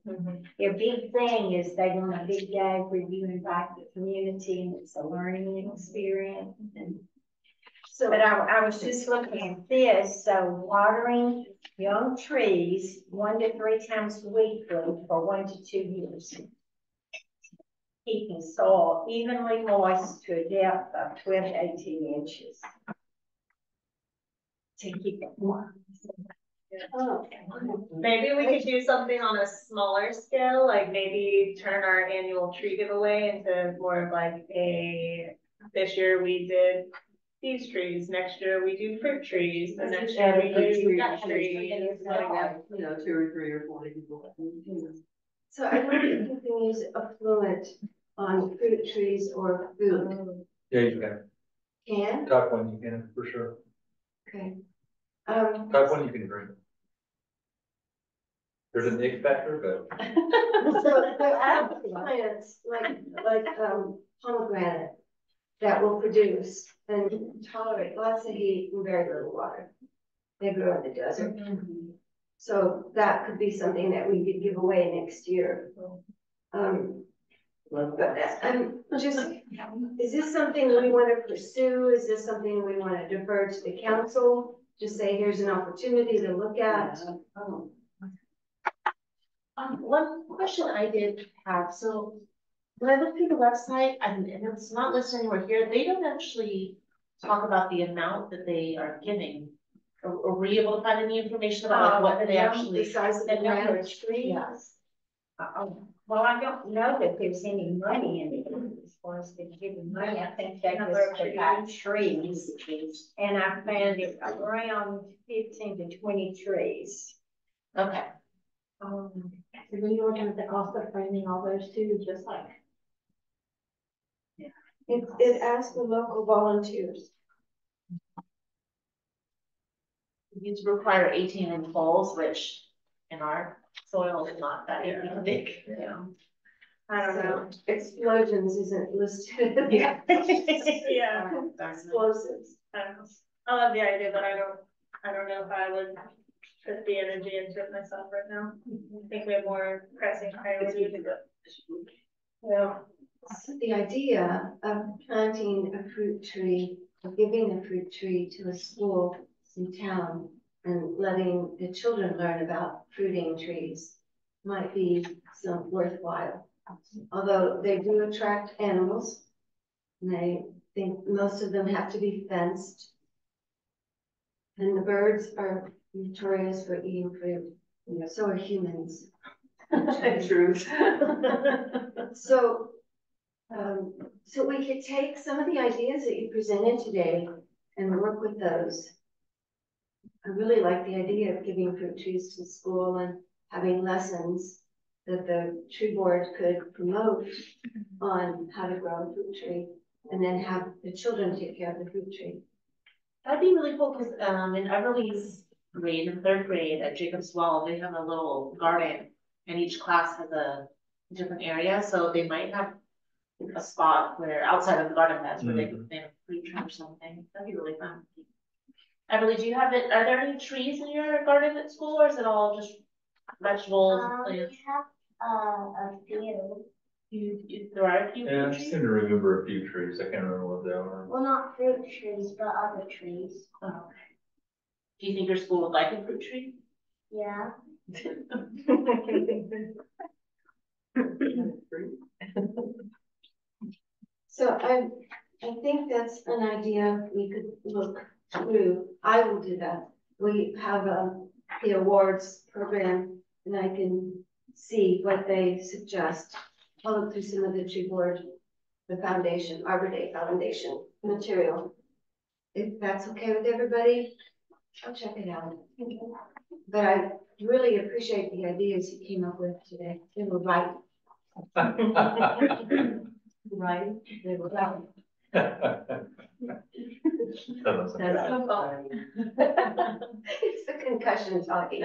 Their big thing is they want a big day where you invite the community and it's a learning experience. So, But I was just looking at this, so watering young trees 1 to 3 times weekly for 1 to 2 years. Keeping soil evenly moist to a depth of 12 to 18 inches. To keep it warm. Maybe we could do something on a smaller scale, like maybe turn our annual tree giveaway into more of like this year we did these trees, next year we do fruit trees, the next year we do nut trees. Like that, you know, 2 or 3 or 4 people. so I don't think you can use affluent on fruit trees or food. Yeah, you can. Can? Type 1 you can, for sure. Okay. Type 1 you can drink. There's an ick factor, but So there are plants like pomegranate that will produce and tolerate lots of heat and very little water. They grow in the desert. So that could be something that we could give away next year. But I'm just, is this something we want to pursue? Is this something we want to defer to the council? Just say, here's an opportunity to look at. One question I did have, so when I looked through the website, and it's not listed anywhere here, they don't actually talk about the amount that they are giving. Or were you able to find any information about like, what they actually? The size of the number grant tree? Yes. Well, I don't know that there's any money in it as far as they giving money. I think they just put out trees. And I found it around 15 to 20 trees. Okay. So when you're looking at the cost of framing all those too, just like. It asks for local volunteers. These require 18-inch poles, which in our soil is not that easy to make. I don't know. Explosions isn't listed. Yeah. Explosives. I don't know. I love the idea, but I don't know if I would put the energy into it myself right now. I think we have more pressing priorities. Well, So the idea of planting a fruit tree, or giving a fruit tree to a school in town and letting the children learn about fruiting trees might be some worthwhile. Although they do attract animals, and I think most of them have to be fenced. And the birds are notorious for eating fruit, so are humans. Truth. So, so we could take some of the ideas that you presented today and work with those. I really like the idea of giving fruit trees to school and having lessons that the tree board could promote on how to grow a fruit tree, and then have the children take care of the fruit tree. That'd be really cool, because, in Everly's grade, in 3rd grade at Jacob's Well, they have a little garden, and each class has a different area, so they might have a spot where, outside of the garden beds, where they could plant a fruit tree or something. That'd be really fun. Everly, do you have it, are there any trees in your garden at school, or is it all just vegetables and plants? We have, a few. There are a few Yeah, I fruit trees? seem to remember a few trees. I can't remember what they are. Well, not fruit trees, but other trees. Oh, okay. Do you think your school would like a fruit tree? Yeah. So I think that's an idea we could look through. I will do that. We have the awards program, and I can see what they suggest. I'll look through some of the tree board, the foundation, Arbor Day Foundation material. If that's okay with everybody, I'll check it out. But I really appreciate the ideas you came up with today. They were right. Right? They were right. That's so funny. It's the concussion talking.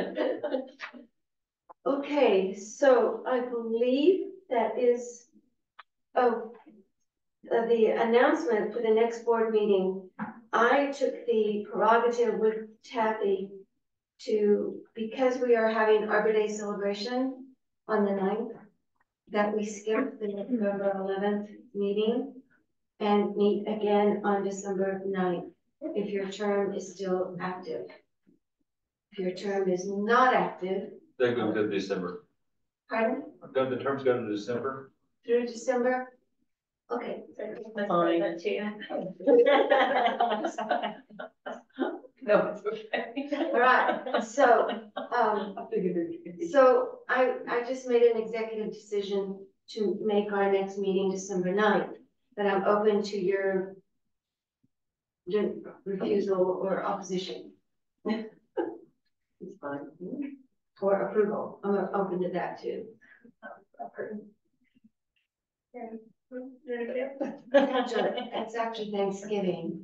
Okay, so I believe that is, the announcement for the next board meeting. I took the prerogative with Kathy to, because we are having Arbor Day celebration on the 9th, that we skip the November 11th meeting and meet again on December 9th, if your term is still active. If your term is not active, They go to December. pardon, Don't the terms go to December? through December? Okay, Fine. No, it's okay. all right, so, so I just made an executive decision to make our next meeting December 9th, but I'm open to your refusal or opposition It's fine. or approval. I'm open to that too. It's actually Thanksgiving.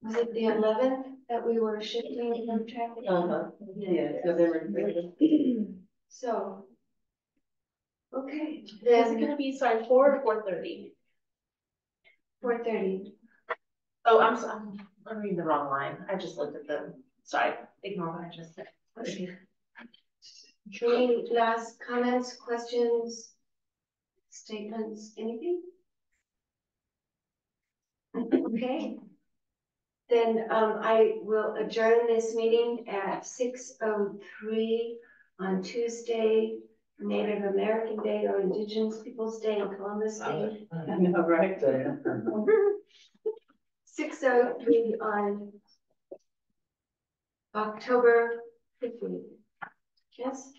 Was it the 11th that we were shifting from traffic? Yeah, November. So, okay, Is it then gonna be, sorry, 4 or 4:30? 4:30. Oh, I'm reading the wrong line. I just looked at the, sorry, ignore what I just said. Any last comments, questions, statements, anything? Okay. Then I will adjourn this meeting at 6:03 on Tuesday, Native American Day or Indigenous Peoples' Day and Columbus Day. I know, right? 6:03 on October 15th. Yes?